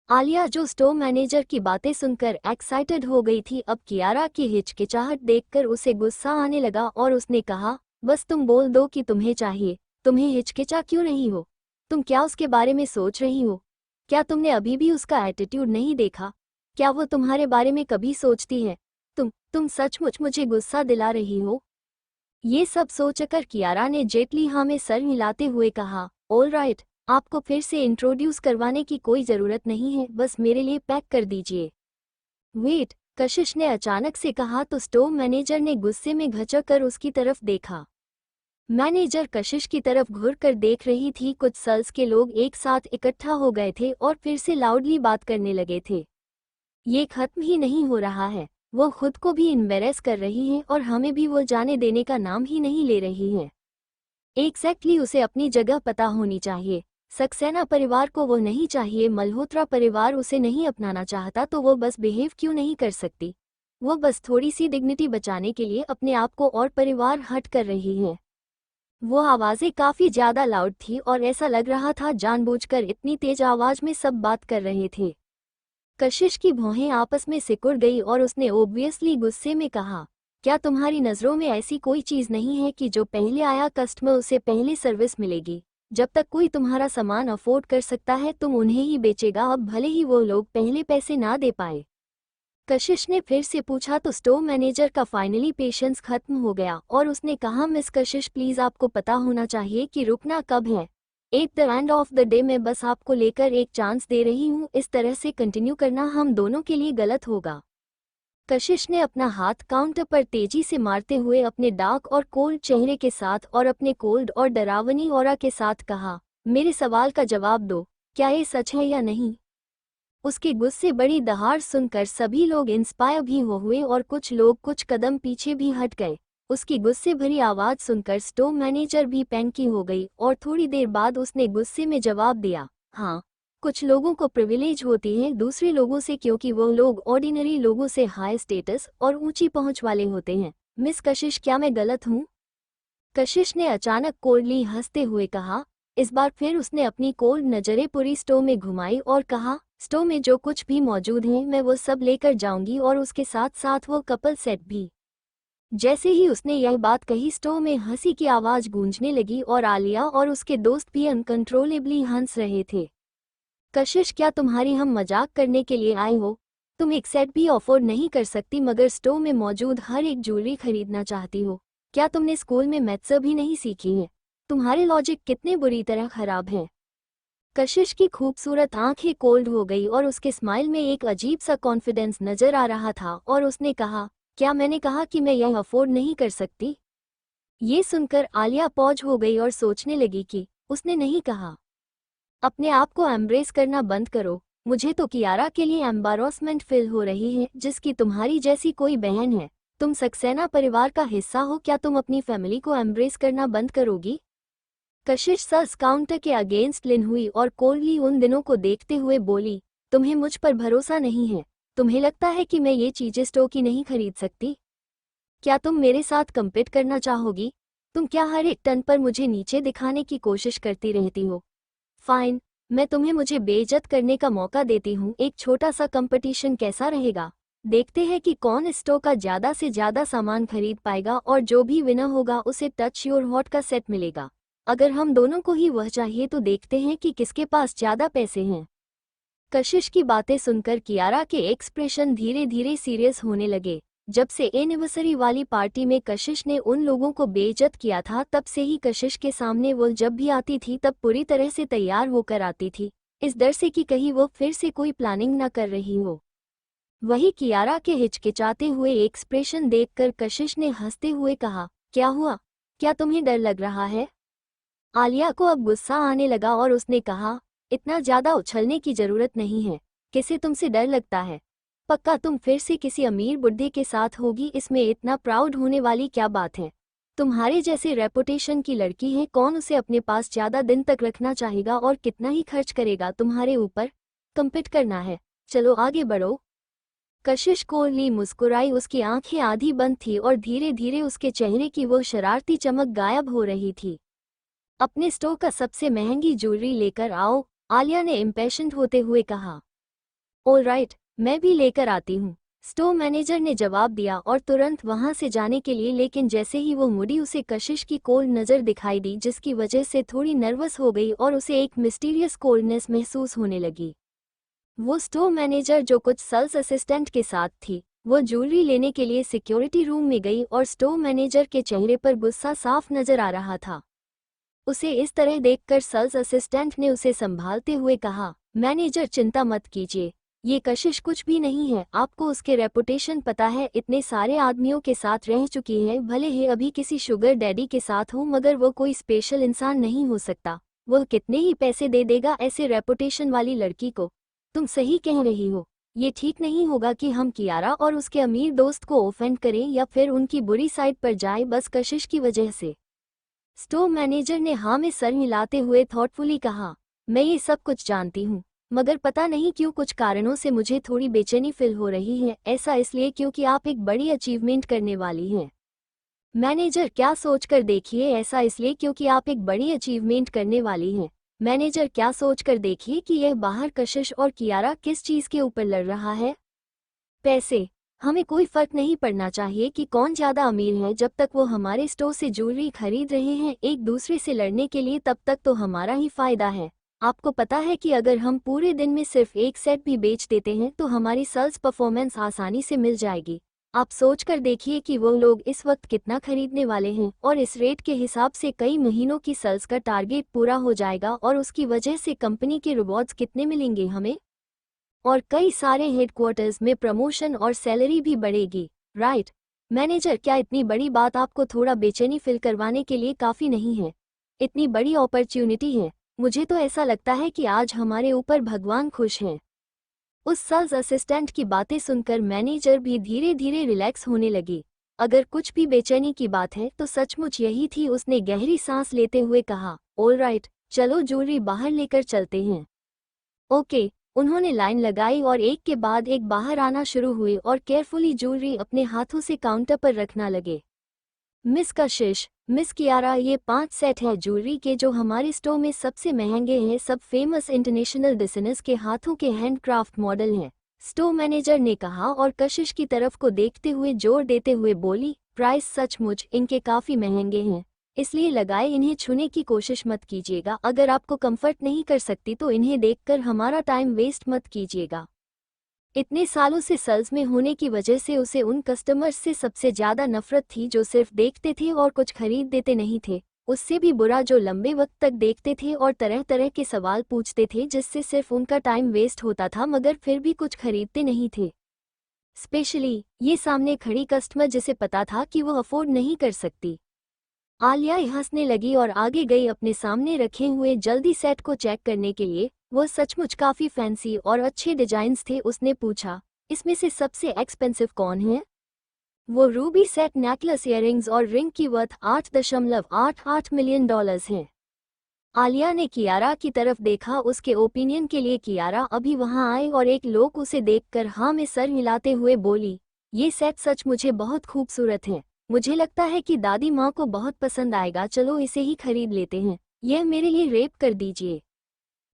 आलिया, जो स्टोर मैनेजर की बातें सुनकर एक्साइटेड हो गई थी, अब कियारा की हिचकिचाहट देखकर उसे गुस्सा आने लगा और उसने कहा, बस तुम बोल दो कि तुम्हें चाहिए, तुम्हें हिचकिचा क्यों रही हो? तुम क्या उसके बारे में सोच रही हो? क्या तुमने अभी भी उसका एटीट्यूड नहीं देखा? क्या वो तुम्हारे बारे में कभी सोचती है? तुम सचमुच मुझे गुस्सा दिला रही हो? ये सब सोचकर कियारा ने जेटली हाँ में सर हिलाते हुए कहा, ऑल राइट, आपको फिर से इंट्रोड्यूस करवाने की कोई ज़रूरत नहीं है, बस मेरे लिए पैक कर दीजिए। वेट, कशिश ने अचानक से कहा तो स्टोर मैनेजर ने गुस्से में घचकर उसकी तरफ देखा। मैनेजर कशिश की तरफ घूर कर देख रही थी। कुछ सेल्स के लोग एक साथ इकट्ठा हो गए थे और फिर से लाउडली बात करने लगे थे। ये खत्म ही नहीं हो रहा है, वो खुद को भी एम्बैरेस कर रही है और हमें भी वो जाने देने का नाम ही नहीं ले रही है। एग्जैक्टली उसे अपनी जगह पता होनी चाहिए। सक्सेना परिवार को वो नहीं चाहिए, मल्होत्रा परिवार उसे नहीं अपनाना चाहता, तो वो बस बिहेव क्यों नहीं कर सकती? वो बस थोड़ी सी डिग्निटी बचाने के लिए अपने आप को और परिवार हट कर रही है। वो आवाज़ें काफ़ी ज़्यादा लाउड थी और ऐसा लग रहा था जानबूझकर इतनी तेज आवाज़ में सब बात कर रहे थे। कशिश की भौहें आपस में सिकुड़ गई और उसने ओब्वियसली गुस्से में कहा, क्या तुम्हारी नज़रों में ऐसी कोई चीज़ नहीं है कि जो पहले आया कस्टमर उसे पहले सर्विस मिलेगी? जब तक कोई तुम्हारा सामान अफोर्ड कर सकता है तुम उन्हें ही बेचेगा, अब भले ही वो लोग पहले पैसे ना दे पाए। कशिश ने फिर से पूछा तो स्टोर मैनेजर का फाइनली पेशेंस खत्म हो गया और उसने कहा, मिस कशिश प्लीज़, आपको पता होना चाहिए कि रुकना कब है। At the end of the day मैं बस आपको लेकर एक चांस दे रही हूँ, इस तरह से कंटिन्यू करना हम दोनों के लिए गलत होगा। कशिश ने अपना हाथ काउंटर पर तेजी से मारते हुए अपने डार्क और कोल्ड चेहरे के साथ और अपने कोल्ड और डरावनी ऑरा के साथ कहा, मेरे सवाल का जवाब दो, क्या ये सच है या नहीं? उसके गुस्से बड़ी दहाड़ सुनकर सभी लोग इंस्पायर भी हुए और कुछ लोग कुछ कदम पीछे भी हट गए। उसकी गुस्से भरी आवाज़ सुनकर स्टोर मैनेजर भी पैंकी हो गई और थोड़ी देर बाद उसने गुस्से में जवाब दिया, हाँ, कुछ लोगों को प्रिविलेज होती है दूसरे लोगों से, क्योंकि वो लोग ऑर्डिनरी लोगों से हाई स्टेटस और ऊंची पहुंच वाले होते हैं। मिस कशिश, क्या मैं गलत हूँ? कशिश ने अचानक कोल्डली हंसते हुए कहा। इस बार फिर उसने अपनी कोल्ड नजरें पूरी स्टोर में घुमाई और कहा, स्टोर में जो कुछ भी मौजूद है मैं वो सब लेकर जाऊंगी और उसके साथ साथ वो कपल सेट भी। जैसे ही उसने यह बात कही स्टोर में हंसी की आवाज गूंजने लगी और आलिया और उसके दोस्त भी अनकंट्रोलेबली हंस रहे थे। कशिश, क्या तुम्हारी हम मजाक करने के लिए आए हो? तुम एक सेट भी अफोर्ड नहीं कर सकती मगर स्टोर में मौजूद हर एक ज्वेलरी खरीदना चाहती हो। क्या तुमने स्कूल में मैथ्स भी नहीं सीखी है? तुम्हारे लॉजिक कितने बुरी तरह खराब हैं। कशिश की खूबसूरत आंखें कोल्ड हो गई और उसके स्माइल में एक अजीब सा कॉन्फिडेंस नजर आ रहा था और उसने कहा, क्या मैंने कहा कि मैं यह अफोर्ड नहीं कर सकती? ये सुनकर आलिया पॉज हो गई और सोचने लगी कि उसने नहीं कहा। अपने आप को एम्ब्रेस करना बंद करो। मुझे तो कियारा के लिए एम्बारसमेंट फील हो रही है, जिसकी तुम्हारी जैसी कोई बहन है। तुम सक्सेना परिवार का हिस्सा हो, क्या तुम अपनी फैमिली को एम्ब्रेस करना बंद करोगी? कशिश सस काउंटर के अगेंस्ट लिन हुई और कोल्डली उन दिनों को देखते हुए बोली, तुम्हें मुझ पर भरोसा नहीं है? तुम्हें लगता है कि मैं ये चीजें स्टोर की नहीं खरीद सकती? क्या तुम मेरे साथ कम्पीट करना चाहोगी? तुम क्या हर एक टर्न पर मुझे नीचे दिखाने की कोशिश करती रहती हो? फाइन, मैं तुम्हें मुझे बेइज्जत करने का मौका देती हूँ। एक छोटा सा कंपटीशन कैसा रहेगा? देखते हैं कि कौन स्टोर का ज़्यादा से ज़्यादा सामान खरीद पाएगा और जो भी विनर होगा उसे टच योर हॉट का सेट मिलेगा। अगर हम दोनों को ही वह चाहिए तो देखते हैं कि किसके पास ज़्यादा पैसे हैं। कशिश की बातें सुनकर कियारा के एक्सप्रेशन धीरे धीरे सीरियस होने लगे। जब से एनिवर्सरी वाली पार्टी में कशिश ने उन लोगों को बेइज्जत किया था, तब से ही कशिश के सामने वो जब भी आती थी तब पूरी तरह से तैयार होकर आती थी, इस डर से कि कहीं वो फिर से कोई प्लानिंग न कर रही हो। वही कियारा के हिचकिचाते हुए एक्सप्रेशन देखकर कशिश ने हंसते हुए कहा, क्या हुआ? क्या तुम्हें डर लग रहा है? आलिया को अब गुस्सा आने लगा और उसने कहा, इतना ज़्यादा उछलने की ज़रूरत नहीं है। किसे तुमसे डर लगता है? पक्का तुम फिर से किसी अमीर बुड्ढे के साथ होगी, इसमें इतना प्राउड होने वाली क्या बात है? तुम्हारे जैसे रेपुटेशन की लड़की है, कौन उसे अपने पास ज्यादा दिन तक रखना चाहेगा और कितना ही खर्च करेगा तुम्हारे ऊपर? कम्पीट करना है, चलो आगे बढ़ो। कशिश कोहली मुस्कुराई, उसकी आंखें आधी बंद थी और धीरे धीरे उसके चेहरे की वो शरारती चमक गायब हो रही थी। अपने स्टोर का सबसे महंगी ज्वेलरी लेकर आओ, आलिया ने इम्पेशेंट होते हुए कहा। ऑल राइट, मैं भी लेकर आती हूँ, स्टोर मैनेजर ने जवाब दिया और तुरंत वहां से जाने के लिए, लेकिन जैसे ही वो मुड़ी उसे कशिश की कोल्ड नज़र दिखाई दी, जिसकी वजह से थोड़ी नर्वस हो गई और उसे एक मिस्टीरियस कोल्डनेस महसूस होने लगी। वो स्टोर मैनेजर जो कुछ सेल्स असिस्टेंट के साथ थी, वो ज्वेलरी लेने के लिए सिक्योरिटी रूम में गई और स्टोर मैनेजर के चेहरे पर गुस्सा साफ नजर आ रहा था। उसे इस तरह देखकर सेल्स असिस्टेंट ने उसे संभालते हुए कहा, मैनेजर चिंता मत कीजिए, ये कशिश कुछ भी नहीं है, आपको उसके रेपुटेशन पता है, इतने सारे आदमियों के साथ रह चुकी है, भले ही अभी किसी शुगर डैडी के साथ हो, मगर वो कोई स्पेशल इंसान नहीं हो सकता। वह कितने ही पैसे दे देगा ऐसे रेपुटेशन वाली लड़की को। तुम सही कह रही हो, ये ठीक नहीं होगा कि हम कियारा और उसके अमीर दोस्त को ऑफेंड करें या फिर उनकी बुरी साइड पर जाए बस कशिश की वजह से। स्टोर मैनेजर ने हाँ में सर हिलाते हुए थॉटफुली कहा, मैं ये सब कुछ जानती हूँ, मगर पता नहीं क्यों कुछ कारणों से मुझे थोड़ी बेचैनी फील हो रही है, ऐसा इसलिए क्योंकि आप एक बड़ी अचीवमेंट करने वाली हैं। मैनेजर क्या सोचकर देखिए, ऐसा इसलिए क्योंकि आप एक बड़ी अचीवमेंट करने वाली हैं। मैनेजर क्या सोचकर देखिए कि यह बाहर कशिश और कियारा किस चीज के ऊपर लड़ रहा है। पैसे, हमें कोई फर्क नहीं पड़ना चाहिए कि कौन ज्यादा अमीर है, जब तक वो हमारे स्टोर से ज्वेलरी खरीद रहे हैं एक दूसरे से लड़ने के लिए, तब तक तो हमारा ही फायदा है। आपको पता है कि अगर हम पूरे दिन में सिर्फ एक सेट भी बेच देते हैं तो हमारी सेल्स परफॉर्मेंस आसानी से मिल जाएगी। आप सोचकर देखिए कि वो लोग इस वक्त कितना खरीदने वाले हैं और इस रेट के हिसाब से कई महीनों की सेल्स का टारगेट पूरा हो जाएगा और उसकी वजह से कंपनी के रिवॉर्ड्स कितने मिलेंगे हमें, और कई सारे हेडक्वार्टर्स में प्रमोशन और सैलरी भी बढ़ेगी। राइट मैनेजर, क्या इतनी बड़ी बात आपको थोड़ा बेचैनी फील करवाने के लिए काफ़ी नहीं है? इतनी बड़ी अपॉर्चुनिटी है, मुझे तो ऐसा लगता है कि आज हमारे ऊपर भगवान खुश हैं। उस सेल्स असिस्टेंट की बातें सुनकर मैनेजर भी धीरे धीरे रिलैक्स होने लगी। अगर कुछ भी बेचैनी की बात है तो सचमुच यही थी, उसने गहरी सांस लेते हुए कहा, ऑल राइट, चलो ज्वेलरी बाहर लेकर चलते हैं। ओके, उन्होंने लाइन लगाई और एक के बाद एक बाहर आना शुरू हुए और केयरफुली ज्वेलरी अपने हाथों से काउंटर पर रखना लगे। मिस कशिश, मिस कियारा, ये 5 सेट है ज्वेलरी के जो हमारे स्टोर में सबसे महंगे हैं, सब फेमस इंटरनेशनल डिजाइनर्स के हाथों के हैंडक्राफ्ट मॉडल हैं, स्टोर मैनेजर ने कहा और कशिश की तरफ को देखते हुए जोर देते हुए बोली, प्राइस सचमुच इनके काफ़ी महंगे हैं, इसलिए लगाए इन्हें छूने की कोशिश मत कीजिएगा, अगर आपको कंफर्ट नहीं कर सकती तो इन्हें देखकर हमारा टाइम वेस्ट मत कीजिएगा। इतने सालों से सेल्स में होने की वजह से उसे उन कस्टमर्स से सबसे ज़्यादा नफरत थी जो सिर्फ देखते थे और कुछ खरीद देते नहीं थे, उससे भी बुरा जो लंबे वक्त तक देखते थे और तरह तरह के सवाल पूछते थे जिससे सिर्फ उनका टाइम वेस्ट होता था मगर फिर भी कुछ खरीदते नहीं थे। स्पेशली ये सामने खड़ी कस्टमर जिसे पता था कि वो अफोर्ड नहीं कर सकती। आलिया हंसने लगी और आगे गई अपने सामने रखे हुए जल्दी सेट को चेक करने के लिए। वो सचमुच काफ़ी फैंसी और अच्छे डिजाइन्स थे। उसने पूछा, इसमें से सबसे एक्सपेंसिव कौन है? वो रूबी सेट नेकलेस, इयररिंग्स और रिंग की वर्थ $8.88 मिलियन हैं। आलिया ने कियारा की तरफ देखा, उसके ओपिनियन के लिए कियारा अभी वहां आए और एक लोग उसे देखकर हाँ में सर हिलाते हुए बोली, ये सेट सच मुझे बहुत खूबसूरत है, मुझे लगता है कि दादी माँ को बहुत पसंद आएगा, चलो इसे ही खरीद लेते हैं, यह मेरे लिए रेप कर दीजिए।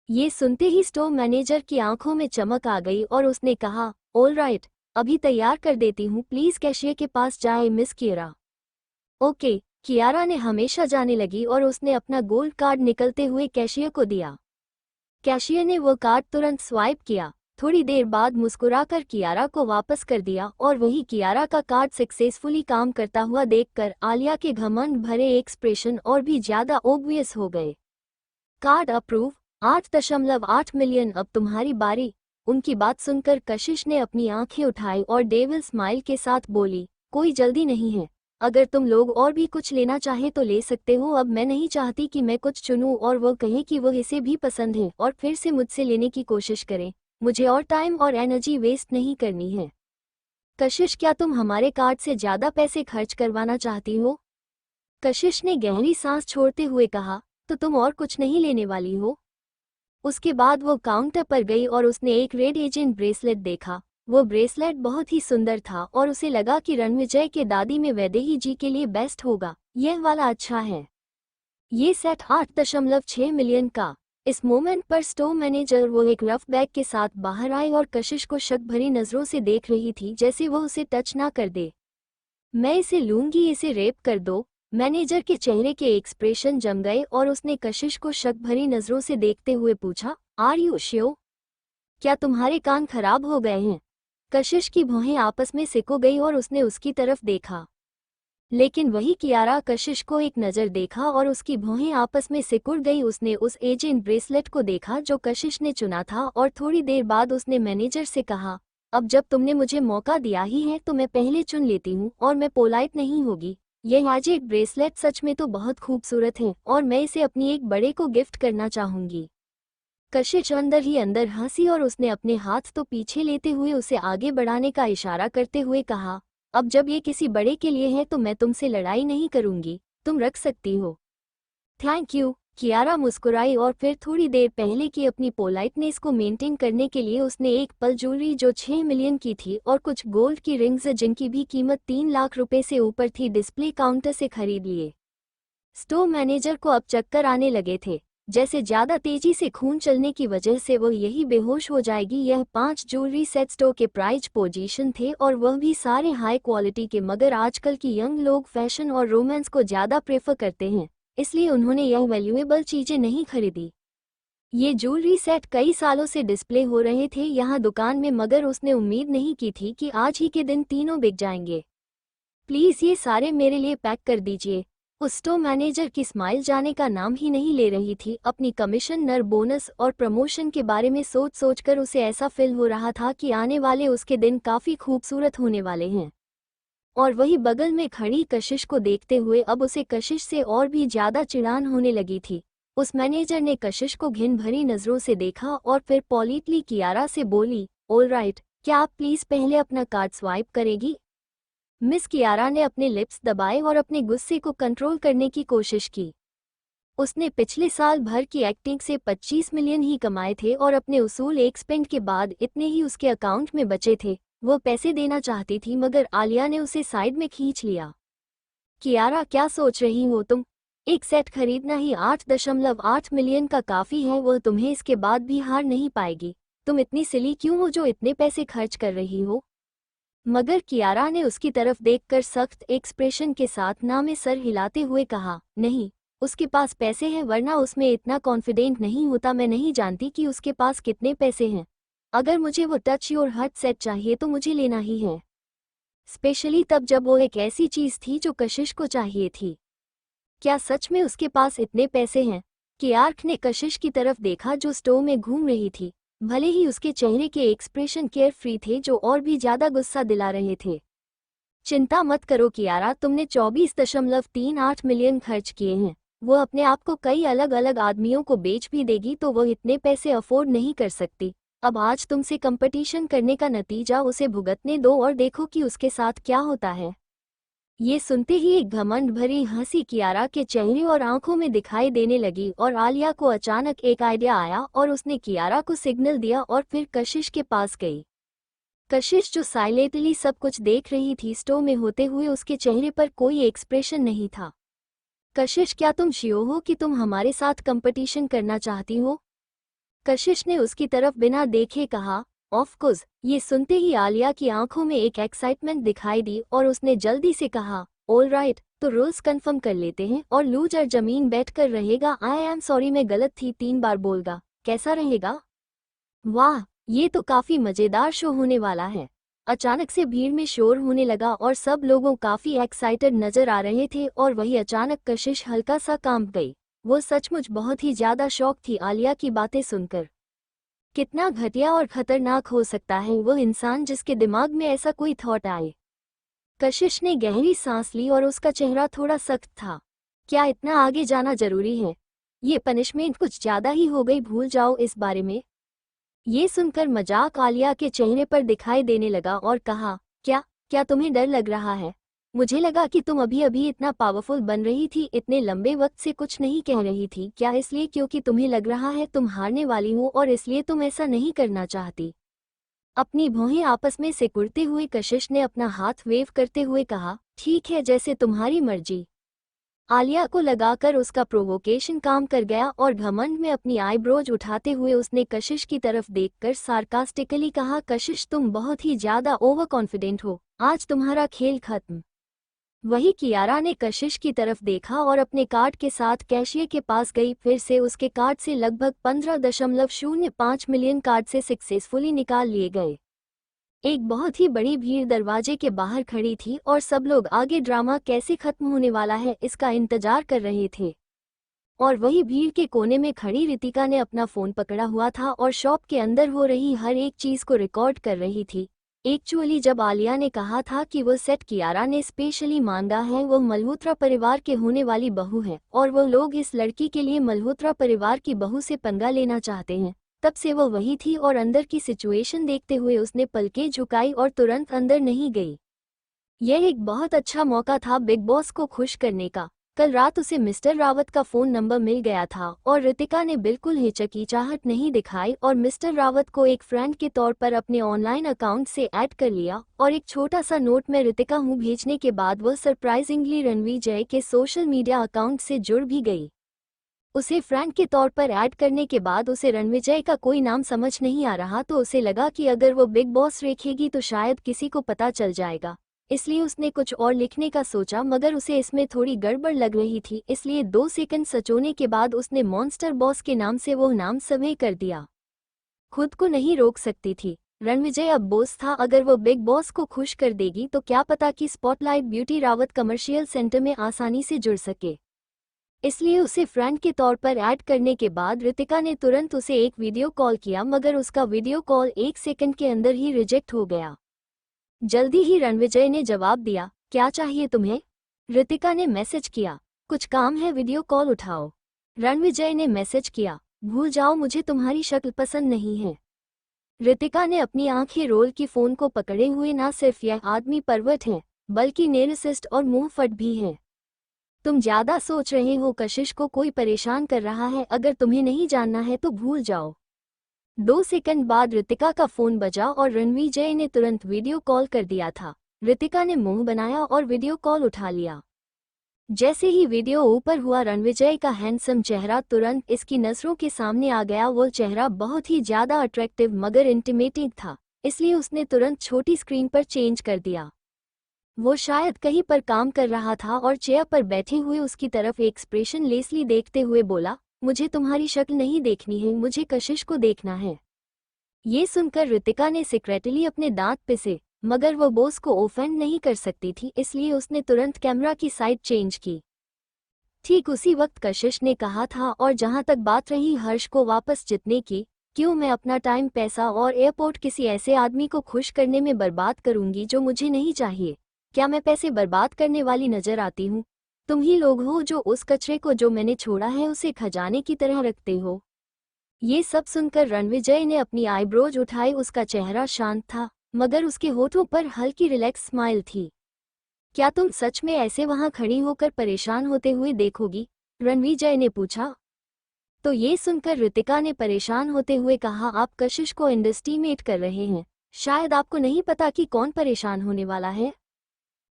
ये सुनते ही स्टोर मैनेजर की आंखों में चमक आ गई और उसने कहा, ऑल राइट, अभी तैयार कर देती हूँ, प्लीज कैशियर के पास जाए मिस कियारा। ओके, कियारा ने हमेशा जाने लगी और उसने अपना गोल्ड कार्ड निकलते हुए कैशियर को दिया। कैशियर ने वो कार्ड तुरंत स्वाइप किया, थोड़ी देर बाद मुस्कुराकर कियारा को वापस कर दिया और वही कियारा का कार्ड सक्सेसफुली काम करता हुआ देखकर आलिया के घमंड भरे एक्सप्रेशन और भी ज्यादा ऑब्वियस हो गए। कार्ड अप्रूव, 8.8 मिलियन, अब तुम्हारी बारी। उनकी बात सुनकर कशिश ने अपनी आंखें उठाई और डेविल स्माइल के साथ बोली, कोई जल्दी नहीं है, अगर तुम लोग और भी कुछ लेना चाहे तो ले सकते हो, अब मैं नहीं चाहती कि मैं कुछ चुनूं और वो कहे कि वो इसे भी पसंद है और फिर से मुझसे लेने की कोशिश करें। मुझे और टाइम और एनर्जी वेस्ट नहीं करनी है। कशिश, क्या तुम हमारे कार्ड से ज़्यादा पैसे खर्च करवाना चाहती हो? कशिश ने गहरी सांस छोड़ते हुए कहा, तो तुम और कुछ नहीं लेने वाली हो? उसके बाद वो काउंटर पर गई और उसने एक रेड एजेंट ब्रेसलेट देखा। वो ब्रेसलेट बहुत ही सुंदर था और उसे लगा कि रणविजय के दादी में वैदेही जी के लिए बेस्ट होगा। यह वाला अच्छा है। ये सेट 8.6 मिलियन का। इस मोमेंट पर स्टोर मैनेजर वो एक रफ बैग के साथ बाहर आए और कशिश को शक भरी नजरों से देख रही थी, जैसे वो उसे टच ना कर दे। मैं इसे लूंगी, इसे रेप कर दो। मैनेजर के चेहरे के एक्सप्रेशन जम गए और उसने कशिश को शक भरी नजरों से देखते हुए पूछा, आर यू श्योर? क्या तुम्हारे कान खराब हो गए हैं? कशिश की भौहें आपस में सिकुड़ गई और उसने उसकी तरफ देखा, लेकिन वही कियारा कशिश को एक नज़र देखा और उसकी भौहें आपस में सिकुड़ गई। उसने उस एजेंट ब्रेसलेट को देखा जो कशिश ने चुना था और थोड़ी देर बाद उसने मैनेजर से कहा, अब जब तुमने मुझे मौका दिया ही है तो मैं पहले चुन लेती हूँ और मैं पोलाइट नहीं होगी। यह एजेंट ब्रेसलेट सच में तो बहुत खूबसूरत है और मैं इसे अपनी एक बड़े को गिफ्ट करना चाहूंगी। कशिश अंदर ही अंदर हंसी और उसने अपने हाथ तो पीछे लेते हुए उसे आगे बढ़ाने का इशारा करते हुए कहा, अब जब ये किसी बड़े के लिए है तो मैं तुमसे लड़ाई नहीं करूंगी, तुम रख सकती हो। Thank you. कियारा मुस्कुराई और फिर थोड़ी देर पहले की अपनी पोलाइटनेस को मेंटेन करने के लिए उसने एक पल ज्वेलरी जो 6 मिलियन की थी और कुछ गोल्ड की रिंग्स जिनकी भी कीमत 3 लाख रुपए से ऊपर थी डिस्प्ले काउंटर से खरीद लिए। स्टोर मैनेजर को अब चक्कर आने लगे थे, जैसे ज्यादा तेजी से खून चलने की वजह से वो यही बेहोश हो जाएगी। यह 5 ज्वेलरी सेट स्टोर के प्राइज पोजीशन थे और वह भी सारे हाई क्वालिटी के, मगर आजकल की यंग लोग फैशन और रोमांस को ज्यादा प्रेफर करते हैं, इसलिए उन्होंने यह वैल्यूएबल चीजें नहीं खरीदी। ये ज्वेलरी सेट कई सालों से डिस्प्ले हो रहे थे यहाँ दुकान में, मगर उसने उम्मीद नहीं की थी कि आज ही के दिन तीनों बिक जाएंगे। प्लीज ये सारे मेरे लिए पैक कर दीजिए। उस स्टोर मैनेजर की स्माइल जाने का नाम ही नहीं ले रही थी। अपनी कमीशन, नर बोनस और प्रमोशन के बारे में सोच सोचकर उसे ऐसा फील हो रहा था कि आने वाले उसके दिन काफी खूबसूरत होने वाले हैं। और वही बगल में खड़ी कशिश को देखते हुए अब उसे कशिश से और भी ज्यादा चिढ़ान होने लगी थी। उस मैनेजर ने कशिश को घिन भरी नजरों से देखा और फिर पॉलिटली कियारा से बोली, ऑलराइट, क्या आप प्लीज पहले अपना कार्ड स्वाइप करेगी? मिस कियारा ने अपने लिप्स दबाए और अपने गुस्से को कंट्रोल करने की कोशिश की। उसने पिछले साल भर की एक्टिंग से 25 मिलियन ही कमाए थे और अपने उसूल एक स्पेंड के बाद इतने ही उसके अकाउंट में बचे थे। वो पैसे देना चाहती थी, मगर आलिया ने उसे साइड में खींच लिया। कियारा, क्या सोच रही हो तुम? एक सेट खरीदना ही 8.8 मिलियन का काफी है, वह तुम्हें इसके बाद भी हार नहीं पाएगी। तुम इतनी सिली क्यों हो जो इतने पैसे खर्च कर रही हो? मगर कियारा ने उसकी तरफ देखकर सख्त एक्सप्रेशन के साथ ना में सर हिलाते हुए कहा, नहीं, उसके पास पैसे हैं, वरना उसमें इतना कॉन्फिडेंट नहीं होता। मैं नहीं जानती कि उसके पास कितने पैसे हैं। अगर मुझे वो टच योर हार्ट सेट चाहिए तो मुझे लेना ही है, स्पेशली तब जब वो एक ऐसी चीज थी जो कशिश को चाहिए थी। क्या सच में उसके पास इतने पैसे हैं? कियार्क ने कशिश की तरफ देखा जो स्टोर में घूम रही थी। भले ही उसके चेहरे के एक्सप्रेशन केयर फ्री थे जो और भी ज्यादा गुस्सा दिला रहे थे। चिंता मत करो कियारा, तुमने 24.38 मिलियन खर्च किए हैं। वो अपने आप को कई अलग अलग आदमियों को बेच भी देगी तो वो इतने पैसे अफोर्ड नहीं कर सकती। अब आज तुमसे कंपटीशन करने का नतीजा उसे भुगतने दो और देखो कि उसके साथ क्या होता है। ये सुनते ही एक घमंड भरी हंसी कियारा के चेहरे और आंखों में दिखाई देने लगी और आलिया को अचानक एक आइडिया आया और उसने कियारा को सिग्नल दिया और फिर कशिश के पास गई। कशिश जो साइलेंटली सब कुछ देख रही थी, स्टोर में होते हुए उसके चेहरे पर कोई एक्सप्रेशन नहीं था। कशिश, क्या तुम श्योर हो कि तुम हमारे साथ कंपटीशन करना चाहती हो? कशिश ने उसकी तरफ बिना देखे कहा, ऑफ कोर्स। ये सुनते ही आलिया की आंखों में एक एक्साइटमेंट दिखाई दी और उसने जल्दी से कहा, ऑल राइट, तो रूल्स कंफर्म कर लेते हैं और लूजर जमीन बैठ कर रहेगा। आई एम सॉरी, मैं गलत थी, 3 बार बोलगा। कैसा रहेगा? वाह, ये तो काफी मजेदार शो होने वाला है। अचानक से भीड़ में शोर होने लगा और सब लोगों काफी एक्साइटेड नजर आ रहे थे और वही अचानक कशिश हल्का सा कांप गई। वो सचमुच बहुत ही ज्यादा शॉक थी आलिया की बातें सुनकर। कितना घटिया और खतरनाक हो सकता है वो इंसान जिसके दिमाग में ऐसा कोई थॉट आए। कशिश ने गहरी सांस ली और उसका चेहरा थोड़ा सख्त था। क्या इतना आगे जाना जरूरी है? ये पनिशमेंट कुछ ज्यादा ही हो गई, भूल जाओ इस बारे में। ये सुनकर मजाक आलिया के चेहरे पर दिखाई देने लगा और कहा, क्या क्या तुम्हें डर लग रहा है? मुझे लगा कि तुम अभी अभी इतना पावरफुल बन रही थी, इतने लंबे वक्त से कुछ नहीं कह रही थी। क्या इसलिए क्योंकि तुम्हें लग रहा है तुम हारने वाली हो और इसलिए तुम ऐसा नहीं करना चाहती? अपनी भौहें आपस में सिकुड़ते हुए कशिश ने अपना हाथ वेव करते हुए कहा, ठीक है, जैसे तुम्हारी मर्जी। आलिया को लगाकर उसका प्रोवोकेशन काम कर गया और घमंड में अपनी आईब्रोज उठाते हुए उसने कशिश की तरफ देखकर सार्कास्टिकली कहा, कशिश तुम बहुत ही ज्यादा ओवर कॉन्फिडेंट हो, आज तुम्हारा खेल खत्म। वही कियारा ने कशिश की तरफ देखा और अपने कार्ड के साथ कैशियर के पास गई। फिर से उसके कार्ड से लगभग 15.05 मिलियन कार्ड से सक्सेसफुली निकाल लिए गए। एक बहुत ही बड़ी भीड़ दरवाजे के बाहर खड़ी थी और सब लोग आगे ड्रामा कैसे खत्म होने वाला है इसका इंतजार कर रहे थे। और वही भीड़ के कोने में खड़ी रितिका ने अपना फोन पकड़ा हुआ था और शॉप के अंदर हो रही हर एक चीज को रिकॉर्ड कर रही थी। एक्चुअली जब आलिया ने कहा था कि वो सेट कियारा ने स्पेशली मांगा है, वो मल्होत्रा परिवार के होने वाली बहू है और वो लोग इस लड़की के लिए मल्होत्रा परिवार की बहू से पंगा लेना चाहते हैं, तब से वो वही थी और अंदर की सिचुएशन देखते हुए उसने पलकें झुकाई और तुरंत अंदर नहीं गई। यह एक बहुत अच्छा मौका था बिग बॉस को खुश करने का। कल रात उसे मिस्टर रावत का फोन नंबर मिल गया था और रितिका ने बिल्कुल हिचकिचाहट नहीं दिखाई और मिस्टर रावत को एक फ्रेंड के तौर पर अपने ऑनलाइन अकाउंट से ऐड कर लिया और एक छोटा सा नोट में रितिका हूँ भेजने के बाद वह सरप्राइजिंगली रणविजय के सोशल मीडिया अकाउंट से जुड़ भी गई। उसे फ्रेंड के तौर पर ऐड करने के बाद उसे रणविजय का कोई नाम समझ नहीं आ रहा, तो उसे लगा कि अगर वो बिग बॉस रेखेगी तो शायद किसी को पता चल जाएगा, इसलिए उसने कुछ और लिखने का सोचा, मगर उसे इसमें थोड़ी गड़बड़ लग रही थी, इसलिए 2 सेकंड सचोने के बाद उसने मॉन्स्टर बॉस के नाम से वो नाम सवें कर दिया। खुद को नहीं रोक सकती थी। रणविजय अब बॉस था, अगर वो बिग बॉस को खुश कर देगी तो क्या पता कि spotlight beauty Rawat commercial centre में आसानी से जुड़ सके। इसलिए उसे फ्रेंड के तौर पर ऐड करने के बाद रितिका ने तुरंत उसे एक वीडियो कॉल किया, मगर उसका वीडियो कॉल 1 सेकंड के अंदर ही रिजेक्ट हो गया। जल्दी ही रणविजय ने जवाब दिया, क्या चाहिए तुम्हें? रितिका ने मैसेज किया, कुछ काम है, वीडियो कॉल उठाओ। रणविजय ने मैसेज किया, भूल जाओ, मुझे तुम्हारी शक्ल पसंद नहीं है। रितिका ने अपनी आंखें रोल की फोन को पकड़े हुए, ना सिर्फ यह आदमी परवट है बल्कि नेरसिस्ट और मुंह फट भी है। तुम ज्यादा सोच रहे हो, कशिश को कोई परेशान कर रहा है, अगर तुम्हें नहीं जानना है तो भूल जाओ। 2 सेकंड बाद रितिका का फोन बजा और रणविजय ने तुरंत वीडियो कॉल कर दिया था। रितिका ने मुंह बनाया और वीडियो कॉल उठा लिया। जैसे ही वीडियो ऊपर हुआ, रणविजय का हैंडसम चेहरा तुरंत इसकी नजरों के सामने आ गया। वो चेहरा बहुत ही ज्यादा अट्रैक्टिव मगर इंटिमेटिंग था, इसलिए उसने तुरंत छोटी स्क्रीन पर चेंज कर दिया। वो शायद कहीं पर काम कर रहा था और चेयर पर बैठे हुए उसकी तरफ एक्सप्रेशन लेसली देखते हुए बोला, मुझे तुम्हारी शक्ल नहीं देखनी है, मुझे कशिश को देखना है। ये सुनकर रितिका ने सीक्रेटली अपने दांत पिसे, मगर वो बॉस को ऑफेंड नहीं कर सकती थी, इसलिए उसने तुरंत कैमरा की साइड चेंज की। ठीक उसी वक्त कशिश ने कहा था, और जहां तक बात रही हर्ष को वापस जितने की, क्यों मैं अपना टाइम, पैसा और एयरपोर्ट किसी ऐसे आदमी को खुश करने में बर्बाद करूंगी जो मुझे नहीं चाहिए? क्या मैं पैसे बर्बाद करने वाली नजर आती हूँ? तुम ही लोग हो जो उस कचरे को जो मैंने छोड़ा है उसे खजाने की तरह रखते हो। ये सब सुनकर रणविजय ने अपनी आईब्रोज उठाई। उसका चेहरा शांत था, मगर उसके होठों पर हल्की रिलैक्स स्माइल थी। क्या तुम सच में ऐसे वहां खड़ी होकर परेशान होते हुए देखोगी? रणविजय ने पूछा। तो ये सुनकर रितिका ने परेशान होते हुए कहा, आप कशिश को अंडरएस्टिमेट कर रहे हैं। शायद आपको नहीं पता कि कौन परेशान होने वाला है।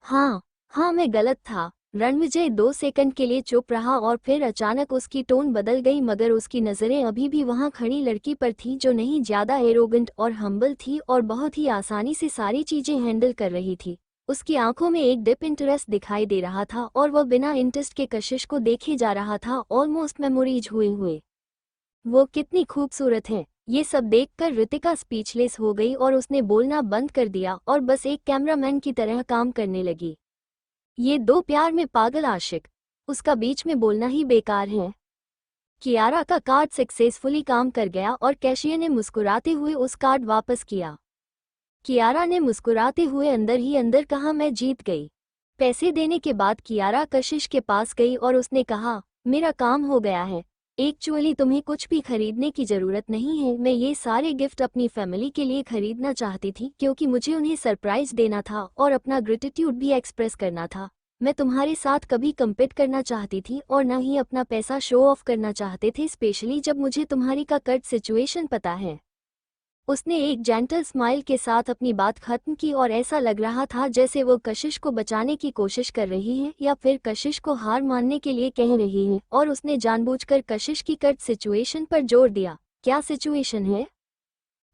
हाँ, मैं गलत था। रणविजय 2 सेकंड के लिए चुप रहा और फिर अचानक उसकी टोन बदल गई, मगर उसकी नजरें अभी भी वहां खड़ी लड़की पर थी जो नहीं ज्यादा एरोगेंट और हम्बल थी और बहुत ही आसानी से सारी चीजें हैंडल कर रही थी। उसकी आंखों में एक डिप इंटरेस्ट दिखाई दे रहा था और वह बिना इंटरेस्ट के कशिश को देखे जा रहा था, ऑलमोस्ट मेमोरीज हुए। वो कितनी खूबसूरत है। ये सब देखकर रितिका स्पीचलेस हो गई और उसने बोलना बंद कर दिया और बस एक कैमरामैन की तरह काम करने लगी। ये 2 प्यार में पागल आशिक, उसका बीच में बोलना ही बेकार है। कियारा का कार्ड सक्सेसफुली काम कर गया और कैशियर ने मुस्कुराते हुए उस कार्ड वापस किया। कियारा ने मुस्कुराते हुए अंदर ही अंदर कहा, मैं जीत गई। पैसे देने के बाद कियारा कशिश के पास गई और उसने कहा, मेरा काम हो गया है। एक्चुअली तुम्हें कुछ भी खरीदने की ज़रूरत नहीं है, मैं ये सारे गिफ्ट अपनी फैमिली के लिए खरीदना चाहती थी क्योंकि मुझे उन्हें सरप्राइज देना था और अपना ग्रेटिट्यूड भी एक्सप्रेस करना था। मैं तुम्हारे साथ कभी कम्पीट करना चाहती थी और न ही अपना पैसा शो ऑफ करना चाहते थे, स्पेशली जब मुझे तुम्हारी का कट सिचुएशन पता है। उसने एक जेंटल स्माइल के साथ अपनी बात खत्म की और ऐसा लग रहा था जैसे वो कशिश को बचाने की कोशिश कर रही है या फिर कशिश को हार मानने के लिए कह रही है, और उसने जानबूझकर कशिश की कट सिचुएशन पर जोर दिया। क्या सिचुएशन है?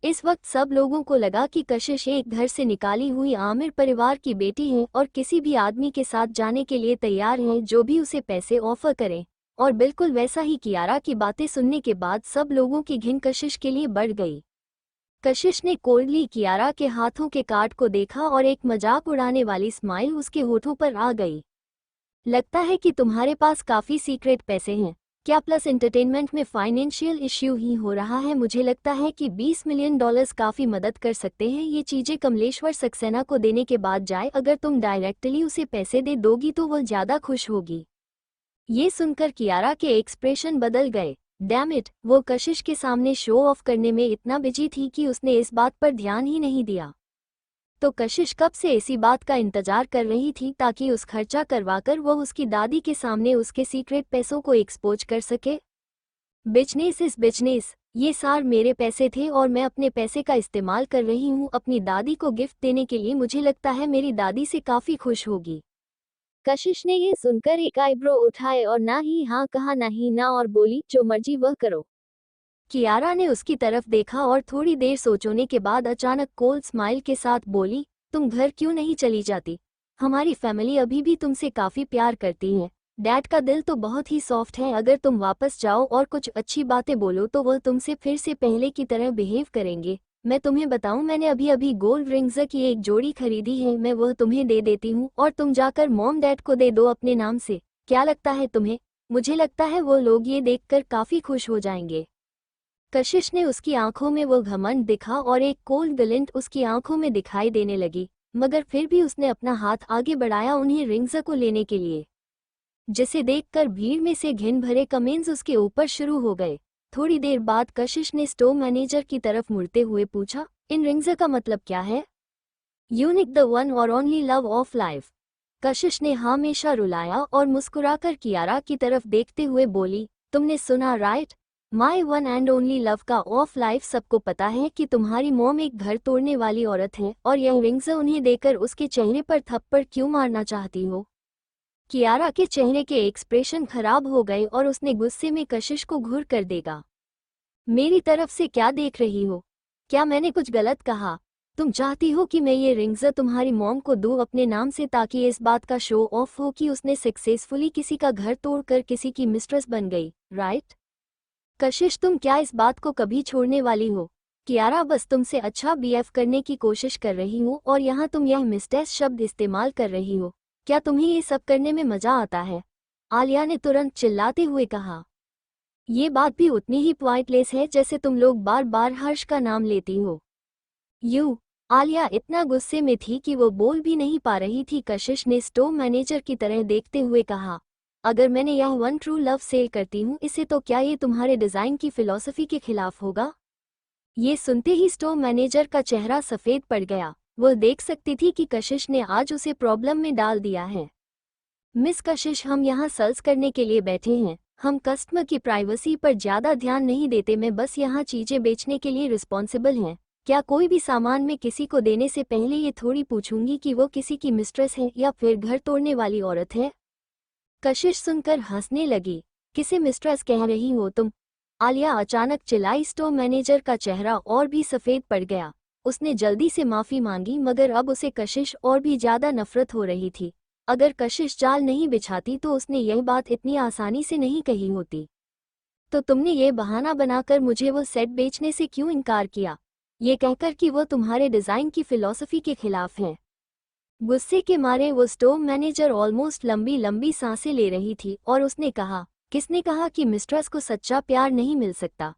इस वक्त सब लोगों को लगा कि कशिश एक घर से निकाली हुई आमिर परिवार की बेटी है और किसी भी आदमी के साथ जाने के लिए तैयार है जो भी उसे पैसे ऑफर करे। और बिल्कुल वैसा ही कियारा की बातें सुनने के बाद सब लोगों की घिन कशिश के लिए बढ़ गई। कशिश ने कोल्डली कियारा के हाथों के कार्ड को देखा और एक मजाक उड़ाने वाली स्माइल उसके होठों पर आ गई। लगता है कि तुम्हारे पास काफी सीक्रेट पैसे हैं। क्या प्लस एंटरटेनमेंट में फाइनेंशियल इश्यू ही हो रहा है? मुझे लगता है कि $20 मिलियन काफी मदद कर सकते हैं। ये चीजें कमलेश्वर सक्सेना को देने के बाद जाए। अगर तुम डायरेक्टली उसे पैसे दे दोगी तो वह ज्यादा खुश होगी। ये सुनकर कियारा के एक्सप्रेशन बदल गए। डैम इट, वो कशिश के सामने शो ऑफ करने में इतना बिजी थी कि उसने इस बात पर ध्यान ही नहीं दिया। तो कशिश कब से इसी बात का इंतजार कर रही थी ताकि उस खर्चा करवाकर वह उसकी दादी के सामने उसके सीक्रेट पैसों को एक्सपोज कर सके। बिजनेस इज बिजनेस, ये सार मेरे पैसे थे और मैं अपने पैसे का इस्तेमाल कर रही हूँ अपनी दादी को गिफ्ट देने के लिए। मुझे लगता है मेरी दादी से काफी खुश होगी। कशिश ने ये सुनकर एक आईब्रो उठाए और ना ही हाँ कहा ना ही ना और बोली, जो मर्जी वह करो। कियारा ने उसकी तरफ देखा और थोड़ी देर सोचने के बाद अचानक कोल्ड स्माइल के साथ बोली, तुम घर क्यों नहीं चली जाती? हमारी फैमिली अभी भी तुमसे काफी प्यार करती है। डैड का दिल तो बहुत ही सॉफ्ट है। अगर तुम वापस जाओ और कुछ अच्छी बातें बोलो तो वह तुमसे फिर से पहले की तरह बिहेव करेंगे। मैं तुम्हें बताऊं, मैंने अभी अभी गोल्ड रिंग्स की एक जोड़ी खरीदी है, मैं वह तुम्हें दे देती हूँ और तुम जाकर मॉम डैड को दे दो अपने नाम से। क्या लगता है तुम्हें? मुझे लगता है वो लोग ये देखकर काफी खुश हो जाएंगे। कशिश ने उसकी आंखों में वो घमंड दिखा और एक कोल्ड ग्लिंट उसकी आंखों में दिखाई देने लगी, मगर फिर भी उसने अपना हाथ आगे बढ़ाया उन्हें रिंग्स को लेने के लिए, जिसे देखकर भीड़ में से घिन भरे कमेंट्स उसके ऊपर शुरू हो गए। थोड़ी देर बाद कशिश ने स्टोर मैनेजर की तरफ मुड़ते हुए पूछा, इन रिंग्स का मतलब क्या है? यूनिक, द वन और ओनली लव ऑफ लाइफ। कशिश ने हमेशा रुलाया और मुस्कुराकर कियारा की तरफ देखते हुए बोली, तुमने सुना right, my one and only love का ऑफ लाइफ। सबको पता है कि तुम्हारी मॉम एक घर तोड़ने वाली औरत है और यह रिंग्स उन्हें देकर उसके चेहरे पर थप्पड़ क्यों मारना चाहती हो? कियारा के चेहरे के एक्सप्रेशन खराब हो गए और उसने गुस्से में कशिश को घूर कर देगा। मेरी तरफ से क्या देख रही हो? क्या मैंने कुछ गलत कहा? तुम चाहती हो कि मैं ये रिंग्स तुम्हारी मॉम को दूं अपने नाम से ताकि इस बात का शो ऑफ हो कि उसने सक्सेसफुली किसी का घर तोड़कर किसी की मिस्ट्रेस बन गई, राइट? कशिश, तुम क्या इस बात को कभी छोड़ने वाली हो? कियारा, बस तुमसे अच्छा बीएफ करने की कोशिश कर रही हूँ और यहाँ तुम यह मिस्टेस शब्द इस्तेमाल कर रही हो। क्या तुम्हें ये सब करने में मजा आता है? आलिया ने तुरंत चिल्लाते हुए कहा। ये बात भी उतनी ही पॉइंटलेस है जैसे तुम लोग बार बार हर्ष का नाम लेती हो। आलिया इतना गुस्से में थी कि वो बोल भी नहीं पा रही थी। कशिश ने स्टोर मैनेजर की तरह देखते हुए कहा, अगर मैंने यह वन ट्रू लव सेल करती हूँ इसे, तो क्या ये तुम्हारे डिजाइन की फिलॉसफी के खिलाफ होगा? ये सुनते ही स्टोर मैनेजर का चेहरा सफेद पड़ गया। वह देख सकती थी कि कशिश ने आज उसे प्रॉब्लम में डाल दिया है। मिस कशिश, हम यहाँ सेल्स करने के लिए बैठे हैं, हम कस्टमर की प्राइवेसी पर ज्यादा ध्यान नहीं देते। मैं बस यहाँ चीजें बेचने के लिए रिस्पॉन्सिबल हैं। क्या कोई भी सामान मैं किसी को देने से पहले ये थोड़ी पूछूंगी कि वो किसी की मिस्ट्रेस है या फिर घर तोड़ने वाली औरत है? कशिश सुनकर हंसने लगी। किसे मिस्ट्रेस कह रही हो तुम? आलिया अचानक चिल्लाई। स्टोर मैनेजर का चेहरा और भी सफेद पड़ गया। उसने जल्दी से माफी मांगी, मगर अब उसे कशिश और भी ज्यादा नफरत हो रही थी। अगर कशिश जाल नहीं बिछाती तो उसने यह बात इतनी आसानी से नहीं कही होती। तो तुमने ये बहाना बनाकर मुझे वो सेट बेचने से क्यों इनकार किया, ये कहकर कि वो तुम्हारे डिजाइन की फिलॉसफी के खिलाफ है? गुस्से के मारे वो स्टोर मैनेजर ऑलमोस्ट लंबी लंबी सांसें ले रही थी और उसने कहा, किसने कहा कि मिस्ट्रेस को सच्चा प्यार नहीं मिल सकता?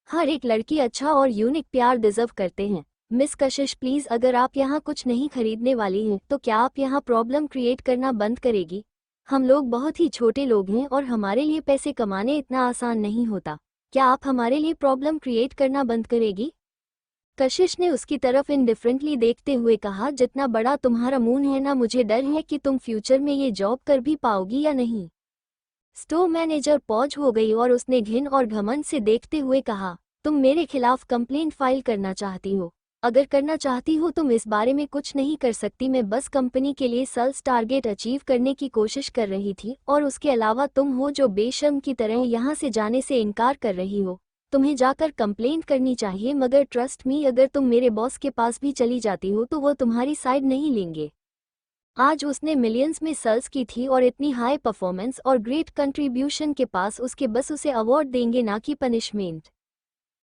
हर एक लड़की अच्छा और यूनिक प्यार डिजर्व करते हैं। मिस कशिश, प्लीज, अगर आप यहाँ कुछ नहीं खरीदने वाली हैं तो क्या आप यहाँ प्रॉब्लम क्रिएट करना बंद करेगी? हम लोग बहुत ही छोटे लोग हैं और हमारे लिए पैसे कमाने इतना आसान नहीं होता। क्या आप हमारे लिए प्रॉब्लम क्रिएट करना बंद करेगी? कशिश ने उसकी तरफ इनडिफरेंटली देखते हुए कहा, जितना बड़ा तुम्हारा मुंह है ना, मुझे डर है कि तुम फ्यूचर में ये जॉब कर भी पाओगी या नहीं। स्टोर मैनेजर पॉज हो गई और उसने घिन और घमंड से देखते हुए कहा, तुम मेरे खिलाफ कंप्लेंट फाइल करना चाहती हो? अगर करना चाहती हो तुम इस बारे में कुछ नहीं कर सकती। मैं बस कंपनी के लिए सेल्स टारगेट अचीव करने की कोशिश कर रही थी, और उसके अलावा तुम हो जो बेशर्म की तरह यहाँ से जाने से इनकार कर रही हो। तुम्हें जाकर कंप्लेंट करनी चाहिए, मगर ट्रस्ट मी, अगर तुम मेरे बॉस के पास भी चली जाती हो तो वो तुम्हारी साइड नहीं लेंगे। आज उसने मिलियंस में सेल्स की थी और इतनी हाई परफॉर्मेंस और ग्रेट कंट्रीब्यूशन के पास उसके बस उसे अवार्ड देंगे, ना कि पनिशमेंट।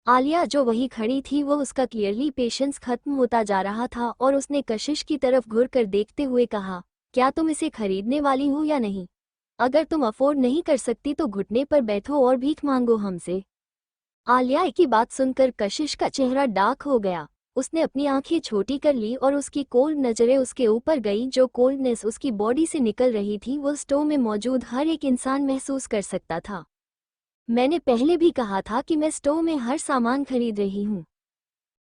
आलिया जो वही खड़ी थी, वो उसका क्लियरली पेशेंस खत्म होता जा रहा था और उसने कशिश की तरफ घुर कर देखते हुए कहा, क्या तुम इसे खरीदने वाली हो या नहीं? अगर तुम अफोर्ड नहीं कर सकती तो घुटने पर बैठो और भीख मांगो हमसे। आलिया की बात सुनकर कशिश का चेहरा डार्क हो गया। उसने अपनी आंखें छोटी कर ली और उसकी कोल्ड नजरें उसके ऊपर गई। जो कोल्डनेस उसकी बॉडी से निकल रही थी वो स्टोर में मौजूद हर एक इंसान महसूस कर सकता था। मैंने पहले भी कहा था कि मैं स्टोर में हर सामान खरीद रही हूँ।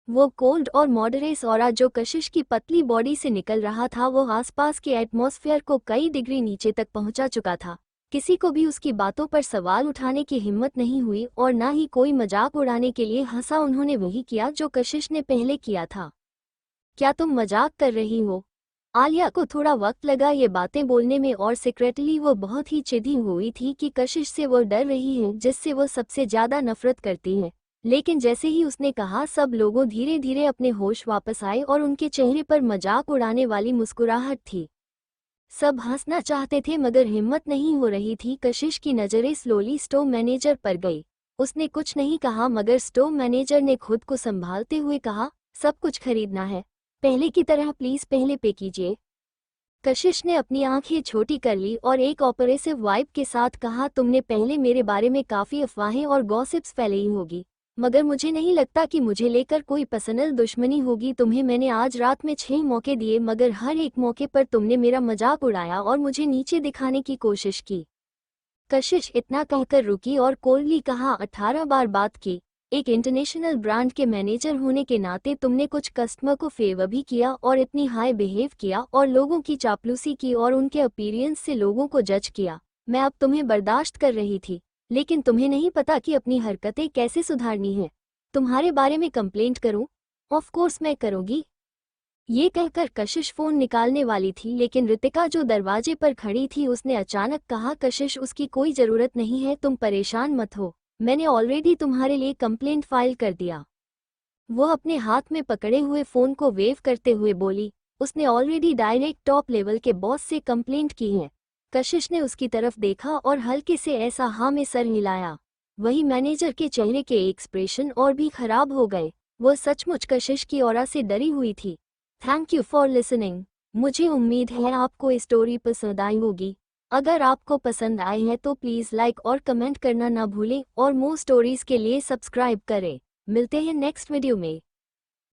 वो कोल्ड और मॉडरेट ऑरा जो कशिश की पतली बॉडी से निकल रहा था, वो आसपास के एटमॉस्फेयर को कई डिग्री नीचे तक पहुंचा चुका था। किसी को भी उसकी बातों पर सवाल उठाने की हिम्मत नहीं हुई और ना ही कोई मजाक उड़ाने के लिए हंसा। उन्होंने वही किया जो कशिश ने पहले किया था। क्या तुम मजाक कर रही हो? आलिया को थोड़ा वक्त लगा ये बातें बोलने में, और सीक्रेटली वो बहुत ही चिढ़ी हुई थी कि कशिश से वो डर रही है जिससे वो सबसे ज्यादा नफरत करती है। लेकिन जैसे ही उसने कहा, सब लोगों धीरे धीरे अपने होश वापस आए और उनके चेहरे पर मजाक उड़ाने वाली मुस्कुराहट थी। सब हंसना चाहते थे मगर हिम्मत नहीं हो रही थी। कशिश की नज़रें स्लोली स्टोर मैनेजर पर गई। उसने कुछ नहीं कहा, मगर स्टोर मैनेजर ने खुद को संभालते हुए कहा, सब कुछ खरीदना है? पहले की तरह प्लीज पहले पे कीजिए। कशिश ने अपनी आंखें छोटी कर ली और एक ऑपरेसिव वाइब के साथ कहा, तुमने पहले मेरे बारे में काफ़ी अफवाहें और गॉसिप्स फैलाई होगी, मगर मुझे नहीं लगता कि मुझे लेकर कोई पर्सनल दुश्मनी होगी। तुम्हें मैंने आज रात में 6 मौके दिए, मगर हर एक मौके पर तुमने मेरा मजाक उड़ाया और मुझे नीचे दिखाने की कोशिश की। कशिश इतना कहकर रुकी और कोल्डली कहा, 18 बार बात की। एक इंटरनेशनल ब्रांड के मैनेजर होने के नाते तुमने कुछ कस्टमर को फेवर भी किया और इतनी हाई बिहेव किया और लोगों की चापलूसी की और उनके अपीयरेंस से लोगों को जज किया। मैं अब तुम्हें बर्दाश्त कर रही थी, लेकिन तुम्हें नहीं पता कि अपनी हरकतें कैसे सुधारनी है। तुम्हारे बारे में कंप्लेंट करूं? ऑफ कोर्स मैं करूंगी। ये कहकर कशिश फोन निकालने वाली थी, लेकिन रितिका जो दरवाजे पर खड़ी थी उसने अचानक कहा, कशिश उसकी कोई ज़रूरत नहीं है, तुम परेशान मत हो, मैंने ऑलरेडी तुम्हारे लिए कंप्लेंट फाइल कर दिया। वो अपने हाथ में पकड़े हुए फ़ोन को वेव करते हुए बोली, उसने ऑलरेडी डायरेक्ट टॉप लेवल के बॉस से कंप्लेंट की है। कशिश ने उसकी तरफ देखा और हल्के से ऐसा हाँ में सर हिलाया। वही मैनेजर के चेहरे के एक्सप्रेशन और भी खराब हो गए। वो सचमुच कशिश की ऑरा से डरी हुई थी। Thank you for listening. मुझे उम्मीद है आपको ये स्टोरी पसंद आई होगी। अगर आपको पसंद आई है तो प्लीज़ लाइक और कमेंट करना ना भूलें और मोर स्टोरीज के लिए सब्सक्राइब करें। मिलते हैं नेक्स्ट वीडियो में।